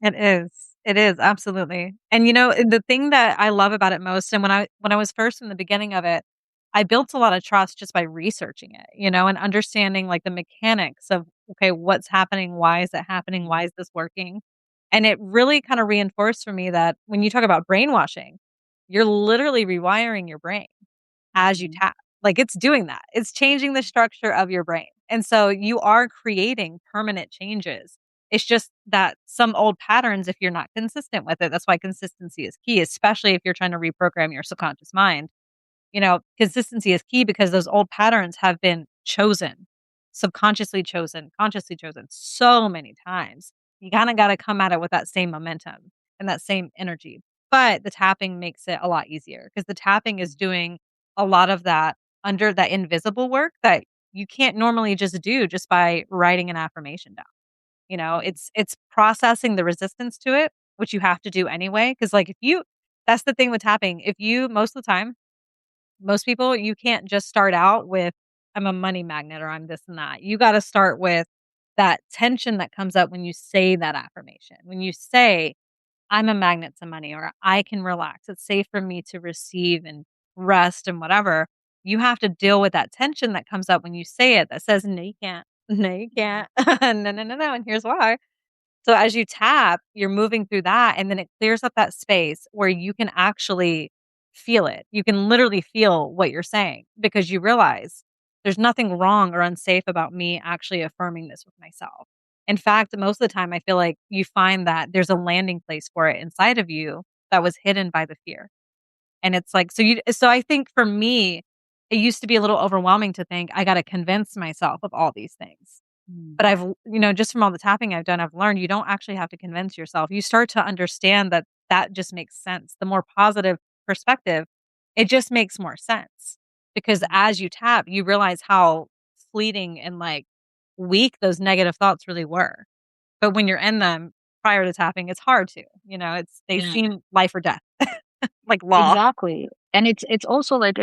It is. It is, absolutely. And, the thing that I love about it most, and when I was first in the beginning of it, I built a lot of trust just by researching it, and understanding, like, the mechanics of, okay, what's happening? Why is it happening? Why is this working? And it really kinda reinforced for me that when you talk about brainwashing, you're literally rewiring your brain as you Mhm. tap. Like, it's doing that. It's changing the structure of your brain. And so you are creating permanent changes. It's just that some old patterns, if you're not consistent with it, that's why consistency is key, especially if you're trying to reprogram your subconscious mind. Consistency is key because those old patterns have been chosen, subconsciously chosen, consciously chosen so many times. You kind of got to come at it with that same momentum and that same energy. But the tapping makes it a lot easier because the tapping is doing a lot of that under that invisible work that you can't normally just do just by writing an affirmation down. It's processing the resistance to it, which you have to do anyway. Because like if you that's the thing with tapping. If you most of the time, most people, you can't just start out with, "I'm a money magnet," or "I'm this and that." You gotta start with that tension that comes up when you say that affirmation. When you say, "I'm a magnet to money," or "I can relax. It's safe for me to receive and rest," and whatever. You have to deal with that tension that comes up when you say it that says, "No, you can't. No, you can't. No, no, no, no, and here's why." So as you tap, you're moving through that, and then it clears up that space where you can actually feel it. You can literally feel what you're saying because you realize there's nothing wrong or unsafe about me actually affirming this with myself. In fact, most of the time, I feel like you find that there's a landing place for it inside of you that was hidden by the fear. And it's like, so I think for me, it used to be a little overwhelming to think I got to convince myself of all these things. But just from all the tapping I've done, I've learned you don't actually have to convince yourself. You start to understand that that just makes sense. The more positive perspective, it just makes more sense because as you tap, you realize how fleeting and like weak those negative thoughts really were. But when you're in them prior to tapping, it's hard to, they Yeah. seem life or death, like law. Exactly. And it's also like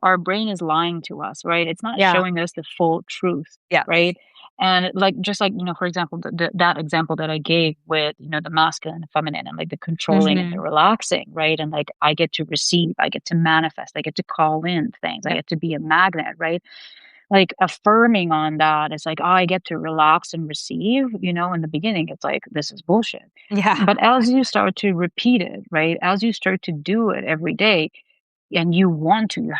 our brain is lying to us, right? It's not Yeah. showing us the full truth, Yes. right? And like just like, for example, that example that I gave with, the masculine and feminine and like the controlling and the Hmm. relaxing, right? And like I get to receive, I get to manifest, I get to call in things, I Yep. get to be a magnet, right? Like affirming on that, it's like, oh, I get to relax and receive, in the beginning, it's like, this is bullshit. Yeah. But as you start to repeat it, right? As you start to do it every day, and you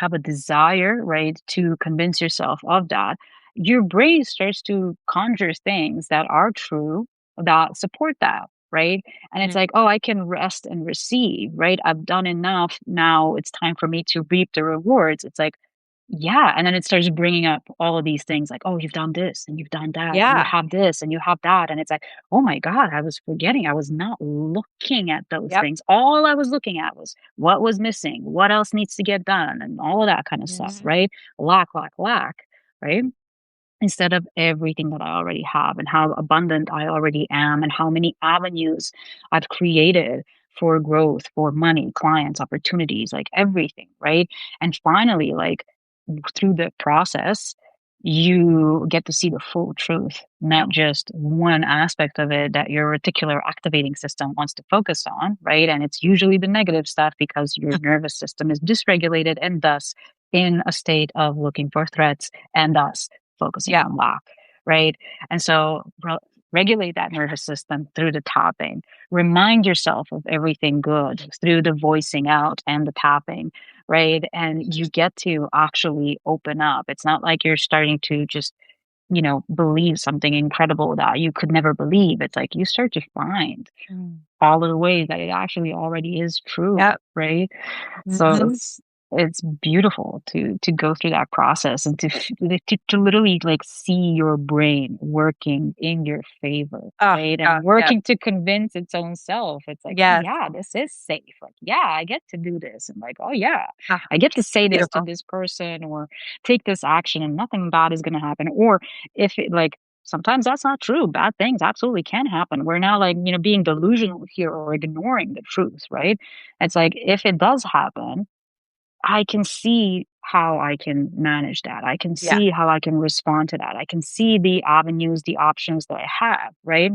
have a desire, right, to convince yourself of that, your brain starts to conjure things that are true that support that, right? And it's Mhm. like, oh, I can rest and receive, right? I've done enough. Now it's time for me to reap the rewards. It's like, yeah. And then it starts bringing up all of these things like, oh, you've done this and you've done that and you Yeah. have this and you have that. And it's like, oh my God, I was forgetting. I was not looking at those Yep. things. All I was looking at was what was missing, what else needs to get done, and all of that kind of stuff, Mhm. right? Lack, right? Instead of everything that I already have and how abundant I already am and how many avenues I've created for growth, for money, clients, opportunities, like everything, right? And finally, like through the process, you get to see the full truth, Yep. not just one aspect of it that your reticular activating system wants to focus on, right? And it's usually the negative stuff because your nervous system is dysregulated and thus in a state of looking for threats and thus focusing Yeah. on lack, right? And so regulate that nervous system through the tapping. Remind yourself of everything good through the voicing out and the tapping, right? And you get to actually open up. It's not like you're starting to just, believe something incredible that you could never believe. It's like you start to find Mm. all of the ways that it actually already is true, Yep. right? So Mhm. it's beautiful to go through that process and to literally like see your brain working in your favor, Oh right? And gosh, yes. working to convince its own self. It's like, oh Yes. yeah, this is safe. Like, yeah, I get to do this. And like, oh yeah, Ah, I get to say this to beautiful. this person or take this action and nothing bad is gonna happen. Or if it like sometimes that's not true. Bad things absolutely can happen. We're now like, being delusional here or ignoring the truth, right? It's like if it does happen, I can see how I can manage that. I can Yeah. see how I can respond to that. I can see the avenues, the options that I have, right?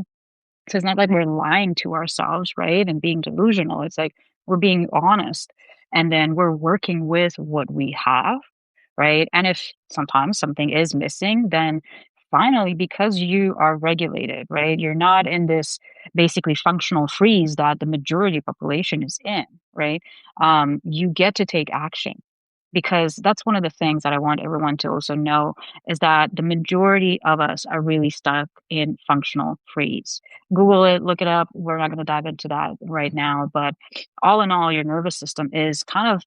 So it's not like we're lying to ourselves, right? And being delusional. It's like we're being honest and then we're working with what we have, right? And if sometimes something is missing, then finally, because you are regulated, right? You're not in this basically functional freeze that the majority population is in, right? You get to take action because that's one of the things that I want everyone to also know is that the majority of us are really stuck in functional freeze. Google it, look it up. We're not going to dive into that right now, but all in all, your nervous system is kind of,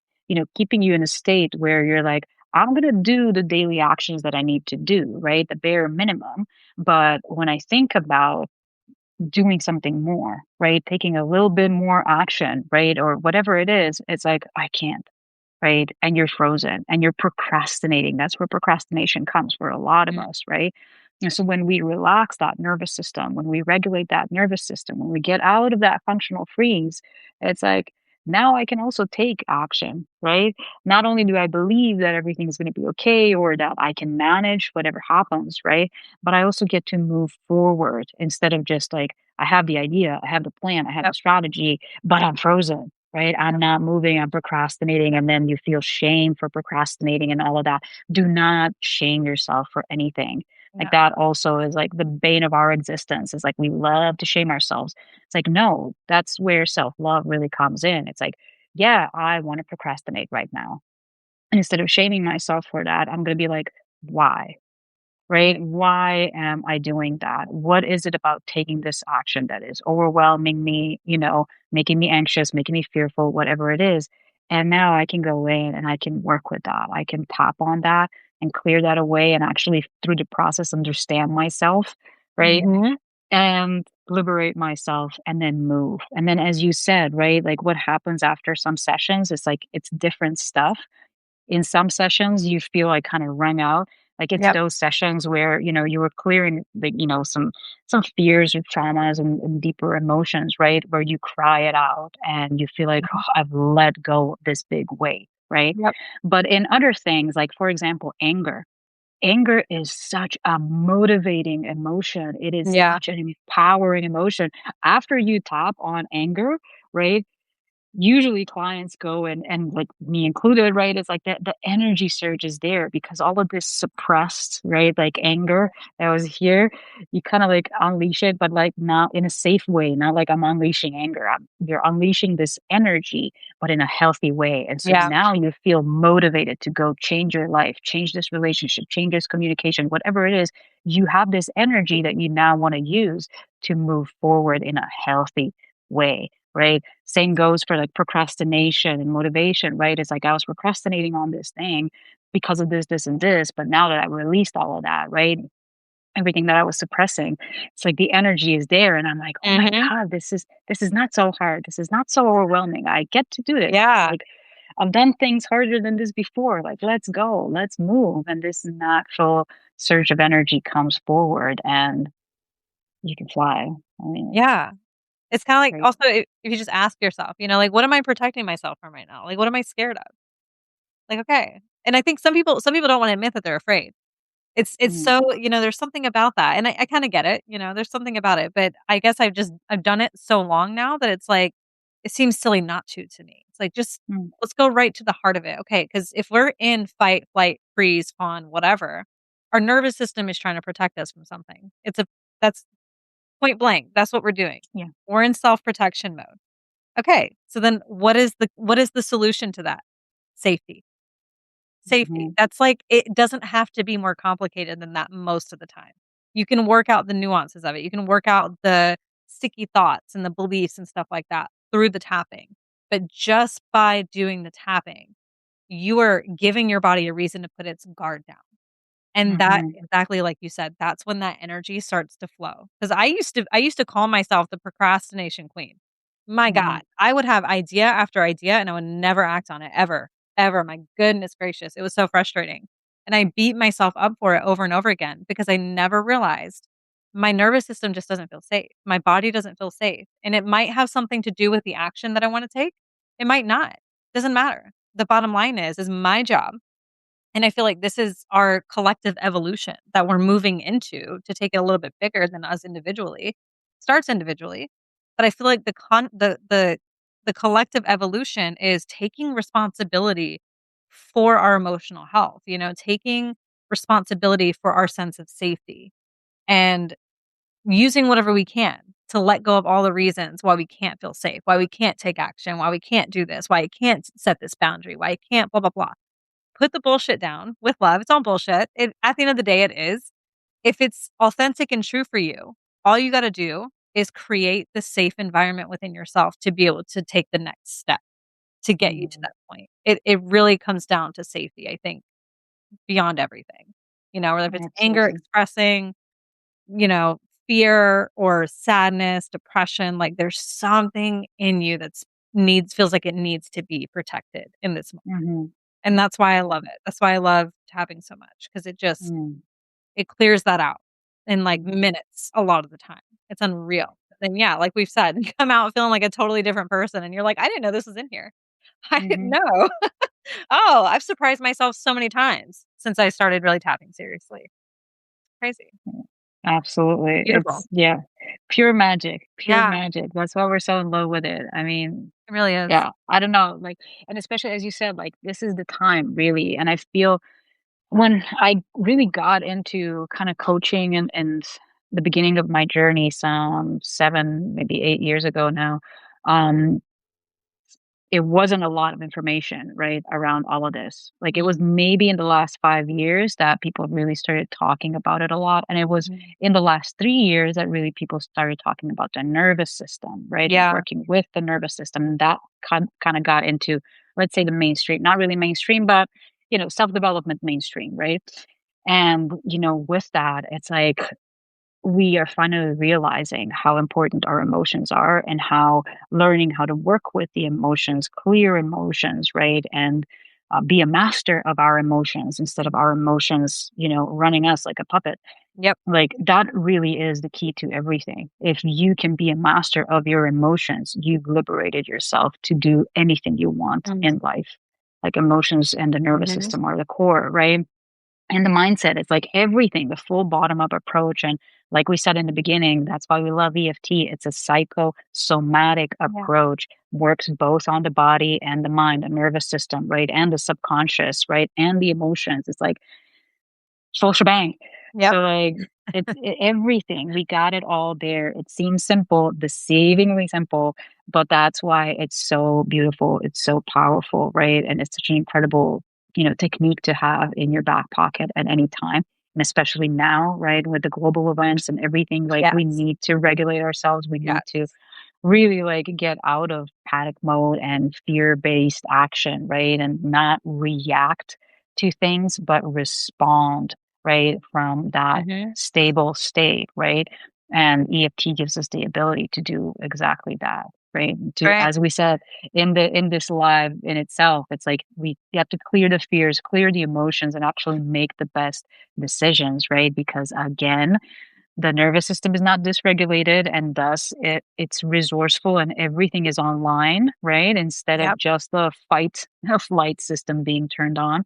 keeping you in a state where you're like, I'm going to do the daily actions that I need to do, right? The bare minimum. But when I think about doing something more, right? Taking a little bit more action, right? Or whatever it is, it's like, I can't, right? And you're frozen and you're procrastinating. That's where procrastination comes for a lot of Mhm. us, right? And so when we relax that nervous system, when we regulate that nervous system, when we get out of that functional freeze, it's like, now I can also take action, right? Not only do I believe that everything's going to be okay or that I can manage whatever happens, right? But I also get to move forward instead of just like, I have the idea, I have the plan, I have the Yep, strategy, but I'm frozen, right? I'm yep, not moving, I'm procrastinating, and then you feel shame for procrastinating and all of that. Do not shame yourself for anything. Like yeah, that also is like the bane of our existence. Is like we love to shame ourselves. It's like, no, that's where self-love really comes in. It's like, yeah, I want to procrastinate right now. And instead of shaming myself for that, I'm going to be like, why? Right? Why am I doing that? What is it about taking this action that is overwhelming me, making me anxious, making me fearful, whatever it is? And now I can go in and I can work with that. I can tap on that and clear that away and actually through the process understand myself, right? mhm, And liberate myself and then move. And then as you said, right, like what happens after some sessions, it's like it's different stuff. In some sessions, you feel like kind of wrung out. Like it's yep, those sessions where, you were clearing the, some fears or traumas and deeper emotions, right? Where you cry it out and you feel like, mhm, oh, I've let go of this big weight, right? yep, But in other things, like for example, anger is such a motivating emotion. It is yeah, such an empowering emotion. After you tap on anger, right? Usually clients go and like me included, right? It's like the energy surge is there because all of this suppressed, right, like anger that was here, you kind of like unleash it, but like not in a safe way, not like I'm unleashing anger. You're unleashing this energy, but in a healthy way. And so yeah, now you feel motivated to go change your life, change this relationship, change this communication, whatever it is. You have this energy that you now want to use to move forward in a healthy way, right? Same goes for like procrastination and motivation, right? It's like I was procrastinating on this thing because of this, this, and this. But now that I released all of that, right? Everything that I was suppressing, it's like the energy is there. And I'm like, oh my mhm, God, this is not so hard. This is not so overwhelming. I get to do this. yeah, Like I've done things harder than this before. Like, let's go, let's move. And this natural surge of energy comes forward and you can fly. I mean, it's yeah. It's kinda like crazy. also if you just ask yourself, like, "What am I protecting myself from right now? Like, what am I scared of?" Like, okay. And I think some people don't wanna admit that they're afraid. It's Mhm, so there's something about that, and I kinda get it, there's something about it, but I guess I've done it so long now that it's like, it seems silly not to me. It's like, just mm, let's go right to the heart of it, okay? Because if we're in fight, flight, freeze, fawn, whatever, our nervous system is trying to protect us from something. That's point blank, that's what we're doing. yeah. We're in self-protection mode. Okay, so then what is the solution to that? Safety. Safety. Mhm, That's like it doesn't have to be more complicated than that most of the time. You can work out the nuances of it. You can work out the sticky thoughts and the beliefs and stuff like that through the tapping. But just by doing the tapping, you are giving your body a reason to put its guard down. And that mhm, exactly like you said, that's when that energy starts to flow. Because I used to call myself the procrastination queen. My mhm, God, I would have idea after idea and I would never act on it ever, ever. My goodness gracious, it was so frustrating. And I beat myself up for it over and over again because I never realized my nervous system just doesn't feel safe. My body doesn't feel safe. And it might have something to do with the action that I want to take. It might not. Doesn't matter. The bottom line is my job, and I feel like this is our collective evolution that we're moving into to take it a little bit bigger than us individually. Starts individually, but I feel like the collective evolution is taking responsibility for our emotional health, taking responsibility for our sense of safety and using whatever we can to let go of all the reasons why we can't feel safe, why we can't take action, why we can't do this, why I can't set this boundary, why I can't blah blah blah. Put the bullshit down with love. It's all bullshit. At the end of the day, it is. If it's authentic and true for you, all you gotta do is create the safe environment within yourself to be able to take the next step to get you to mhm. that point. It really comes down to safety, I think, beyond everything. Whether if it's anger Absolutely. expressing, you know, fear or sadness, depression, like there's something in you that's needs feels like it needs to be protected in this moment. Mhm. And that's why I love it. That's why I love tapping so much because Mm. it clears that out in like Mhm. minutes a lot of the time. It's unreal. Then yeah, like we've said, you come out feeling like a totally different person and you're like, I didn't know this was in here. I didn't Mhm. know. Oh, I've surprised myself so many times since I started really tapping seriously. Crazy. Absolutely. Beautiful. It's yeah, pure magic, pure Yeah, magic. That's why we're so in love with it. I mean, it really is. yeah, I don't know, like, and especially as you said, like, this is the time really, and I feel when I really got into kind of coaching and the beginning of my journey some 7, maybe 8 years ago now, um, it wasn't a lot of information, right, around all of this. Like, it was Mhm, maybe in the last 5 years that people really started talking about it a lot, and it was mhm. in the last 3 years that really people started talking about the nervous system, right, and Yeah. working with the nervous system, and that kinda got into, let's say, the mainstream. Not really mainstream, but, self-development mainstream, right? And, with that, it's like we are finally realizing how important our emotions are and how learning how to work with the emotions, clear emotions, right? And be a master of our emotions instead of our emotions, running us like a puppet. Yep. Like that really is the key to everything. If you can be a master of your emotions, you've liberated yourself to do anything you want Mhm, in life. Like emotions and the nervous mhm. system are the core, right? And the mindset, it's like everything, the full bottom up approach. And like we said in the beginning, that's why we love EFT. It's a psychosomatic Yeah. approach, works both on the body and the mind, the nervous system, right? And the subconscious, right? And the emotions. It's like full shebang. Yep. So like everything, we got it all there. It seems simple, deceivingly simple, but that's why it's so beautiful. It's so powerful, right? And it's such an incredible, technique to have in your back pocket at any time. And especially now, right, with the global events and everything, like we Yes. need to regulate ourselves. We need to Yes. really like get out of panic mode and fear-based action, right? And not react to things, but respond, right, from that Mhm. stable state, right? And EFT gives us the ability to do exactly that, right? To, Right. as we said in this live in itself, it's like you have to clear the fears, clear the emotions, and actually make the best decisions, right? Because again, the nervous system is not dysregulated and thus it's resourceful and everything is online, right? Instead of Yep. just the fight or flight system being turned on.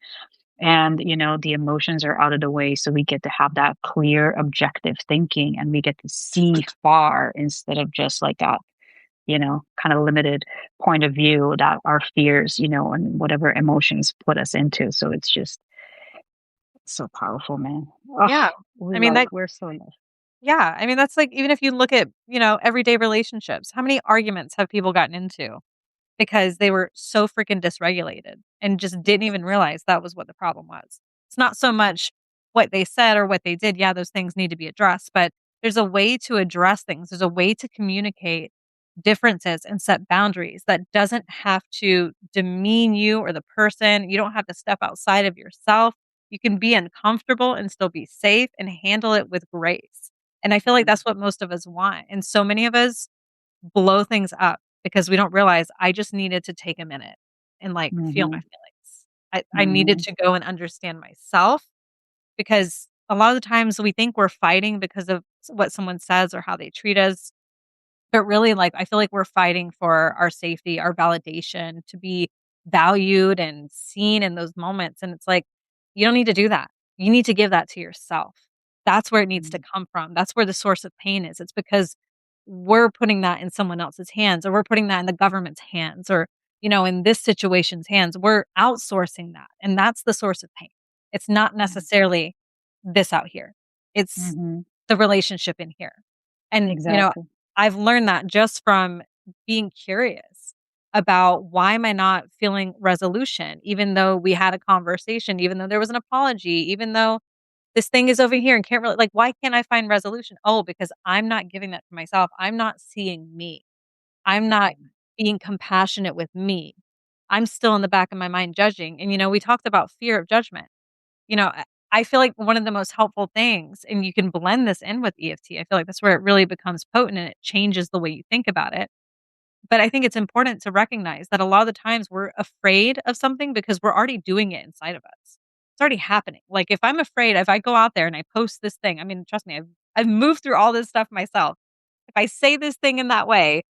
And the emotions are out of the way, so we get to have that clear objective thinking and we get to see far instead of just like that, kind of limited point of view that our fears, and whatever emotions put us into. So it's just so powerful, man. Oh, Yeah. we I mean, love that we're so in love. yeah, I mean, that's like even if you look at, everyday relationships, how many arguments have people gotten into because they were so freaking dysregulated and just didn't even realize that was what the problem was. It's not so much what they said or what they did. Yeah, those things need to be addressed, but there's a way to address things. There's a way to communicate differences and set boundaries that doesn't have to demean you or the person. You don't have to step outside of yourself. You can be uncomfortable and still be safe and handle it with grace. And I feel like that's what most of us want. And so many of us blow things up because we don't realize I just needed to take a minute and like feel my Mhm, feelings. I needed mhm, to go and understand myself because a lot of the times we think we're fighting because of what someone says or how they treat us. But really, like, I feel like we're fighting for our safety, our validation, to be valued and seen in those moments. And it's like, you don't need to do that. You need to give that to yourself. That's where it needs to mhm, come from. That's where the source of pain is. It's because we're putting that in someone else's hands or we're putting that in the government's hands or, in this situation's hands. We're outsourcing that. And that's the source of pain. It's not mhm, necessarily this out here, it's mhm, the relationship in here. And, exactly. I've learned that just from being curious about why am I not feeling resolution, even though we had a conversation, even though there was an apology, even though this thing is over here and can't really, like, why can't I find resolution? Oh, because I'm not giving that to myself. I'm not seeing me. I'm not being compassionate with me. I'm still in the back of my mind judging. And, we talked about fear of judgment. You know, I feel like one of the most helpful things, and you can blend this in with EFT, I feel like that's where it really becomes potent and it changes the way you think about it. But I think it's important to recognize that a lot of the times we're afraid of something because we're already doing it inside of us. It's already happening. Like if I'm afraid, if I go out there and I post this thing, I mean, trust me, I've moved through all this stuff myself. If I say this thing in that way,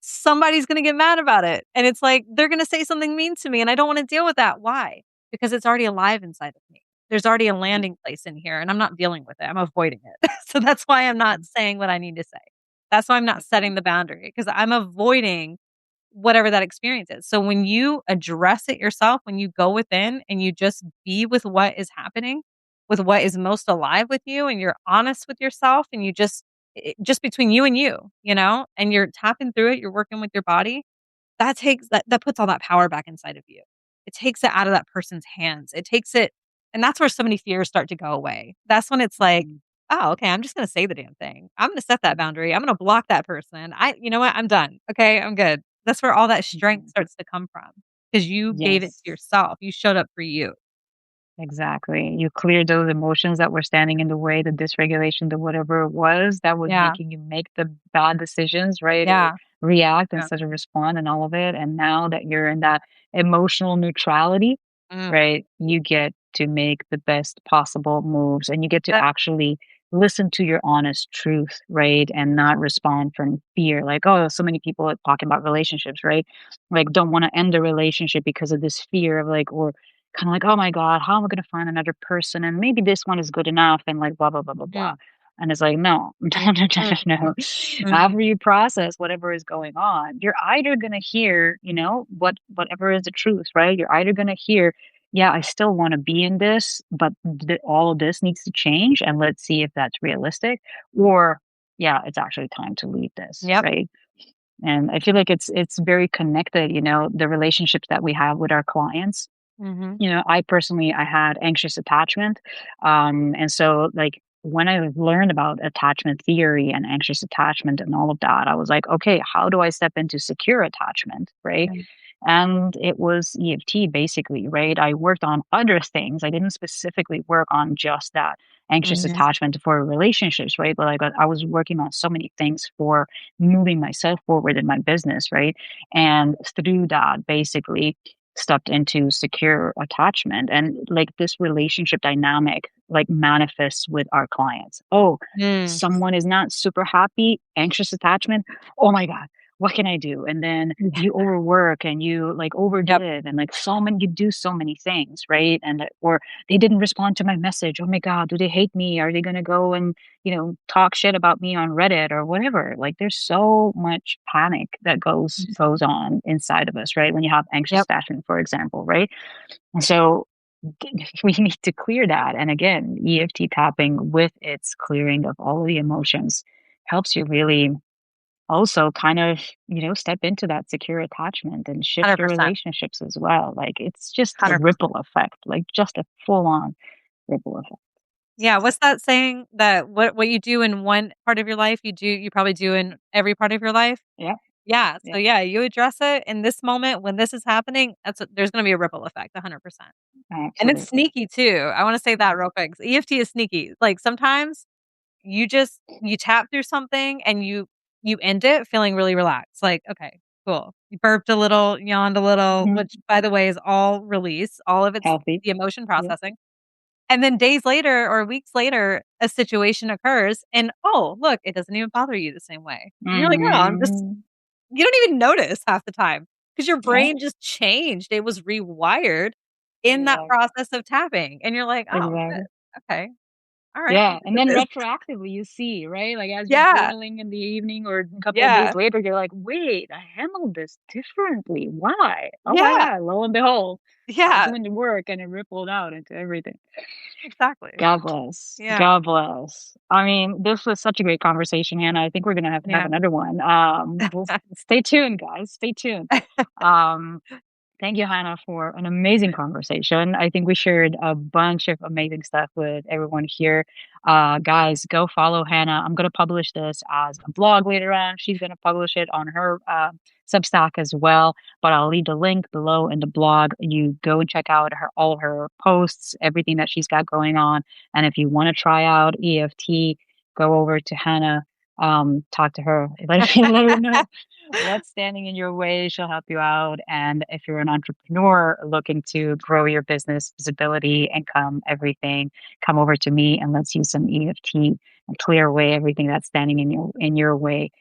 somebody's going to get mad about it. And it's like they're going to say something mean to me and I don't want to deal with that. Why? Because it's already alive inside of me. There's already a landing place in here and I'm not dealing with it. I'm avoiding it. So that's why I'm not saying what I need to say. That's why I'm not setting the boundary because I'm avoiding whatever that experience is. So when you address it yourself, when you go within and you just be with what is happening, with what is most alive with you, and you're honest with yourself, and you just between you and you know, and you're tapping through it, you're working with your body, that puts all that power back inside of you. It takes it out of that person's hands. It takes it, and that's where so many fears start to go away. That's when it's like, Mhm. oh, okay, I'm just gonna say the damn thing. I'm gonna set that boundary. I'm gonna block that person. You know what? I'm done. Okay, I'm good. That's where all that strength Mhm. starts to come from because you gave it to Yes. yourself. You showed up for you. Exactly. You cleared those emotions that were standing in the way, the dysregulation, the whatever it was that was Yeah. making you make the bad decisions, right? Or Yeah. react Yeah. instead of respond and all of it. And now that you're in that emotional neutrality, Mm. right? You get to make the best possible moves and you get to That actually listen to your honest truth, right? And not respond from fear. Like, oh, so many people are talking about relationships, right? Like, don't want to end a relationship because of this fear of like, or kind of like, oh my God, how am I going to find another person? And maybe this one is good enough and like, blah, blah, blah, blah, blah. mhm, And it's like, no, no, no, no, mhm, no, no. mhm. After you process whatever is going on, you're either gonna hear, whatever is the truth, right? You're either gonna hear, yeah, I still want to be in this, but all of this needs to change, and let's see if that's realistic. Or, yeah, it's actually time to leave this, Yep. right? And I feel like it's very connected, the relationships that we have with our clients. Mhm. I personally, I had anxious attachment. And so like when I learned about attachment theory and anxious attachment and all of that, I was like, okay, how do I step into secure attachment? Right. Mm. And it was EFT basically, right? I worked on other things. I didn't specifically work on just that anxious Mhm. attachment for relationships, right? But like I was working on so many things for moving myself forward in my business, right? And through that, basically, stepped into secure attachment and like this relationship dynamic like manifests with our clients. Oh, Mm. someone is not super happy, anxious attachment. Oh my God, what can I do? And then Yeah. you overwork and you like Yep. overgive and like you do so many things, right? And or they didn't respond to my message. Oh my God, do they hate me? Are they gonna go and talk shit about me on Reddit or whatever? Like there's so much panic that goes on inside of us, right? When you have anxious Yep. attachment, for example, right? And so we need to clear that. And again, EFT tapping with its clearing of all of the emotions helps you really also kind of, step into that secure attachment and shift your 100%. relationships as well. Like it's just a 100%. ripple effect, like just a full on ripple effect. Yeah, what's that saying that what you do in one part of your life, you probably do in every part of your life? Yeah. Yeah, so Yeah. yeah, you address it in this moment when this is happening, there's gonna be a ripple effect, 100%. And it's Absolutely. sneaky too. I wanna say that real quick. EFT is sneaky. Like, sometimes you tap through something and you end it feeling really relaxed, like, "Okay, cool." You burped a little, yawned a little, Mhm. which, by the way, is all release, all of it's Healthy. the emotion Yeah. processing. And then days later or weeks later, a situation occurs and, "Oh, look, it doesn't even bother you the same way." And you're like, "Oh, I'm just." Hmm. You don't even notice half the time because your Yeah. brain just changed. It was rewired in that Exactly. process of tapping, and you're like, "Oh, good. Exactly. Okay. All right. I'm Yeah, good and with then this." retroactively, you see, right? Like, as you're Yeah. journaling in the evening or a couple of days Yeah. later, you're like, "Wait, I handled this differently. Why?" Oh my Yeah. god, lo and behold, I was Yeah. doing the work and it rippled out into everything. Exactly. God bless. Yeah. God bless. I mean, this was such a great conversation, Hannah. I think we're gonna have to have Yeah. another one. We'll stay tuned, guys. Stay tuned. Um, Thank you, Hannah, for an amazing conversation. I think we shared a bunch of amazing stuff with everyone here. Guys, go follow Hannah. I'm going to publish this as a blog later on. She's going to publish it on her Substack as well. But I'll leave the link below in the blog. You go and check out her all her posts, everything that she's got going on. And if you want to try out EFT, go over to Hannah. Talk to her. Let her know what's standing in your way. She'll help you out. And if you're an entrepreneur looking to grow your business, visibility, income, everything, come over to me and let's use some EFT and clear away everything that's standing in your way.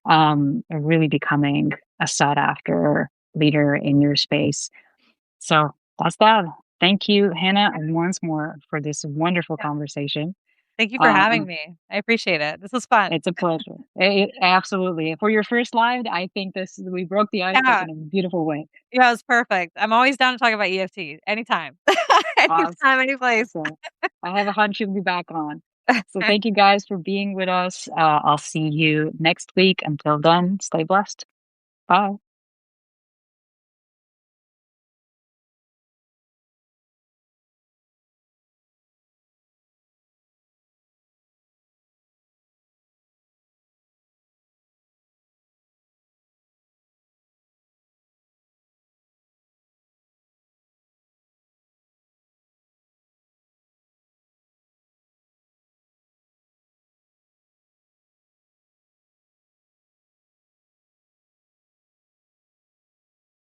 Really becoming a sought after leader in your space. So that's that. Thank you, Hannah, once more for this wonderful Yeah. conversation. Thank you for Uh, having me. I appreciate it. This was fun. it's a pleasure. Absolutely. For your first live, I think this we broke the ice like Yeah. in a beautiful way. Yeah, it was perfect. I'm always down to talk about EFT anytime. Awesome. Anytime, any place. So I have a hunch you'll be back on. So thank you guys for being with us. I'll see you next week. Until then, stay blessed. Bye.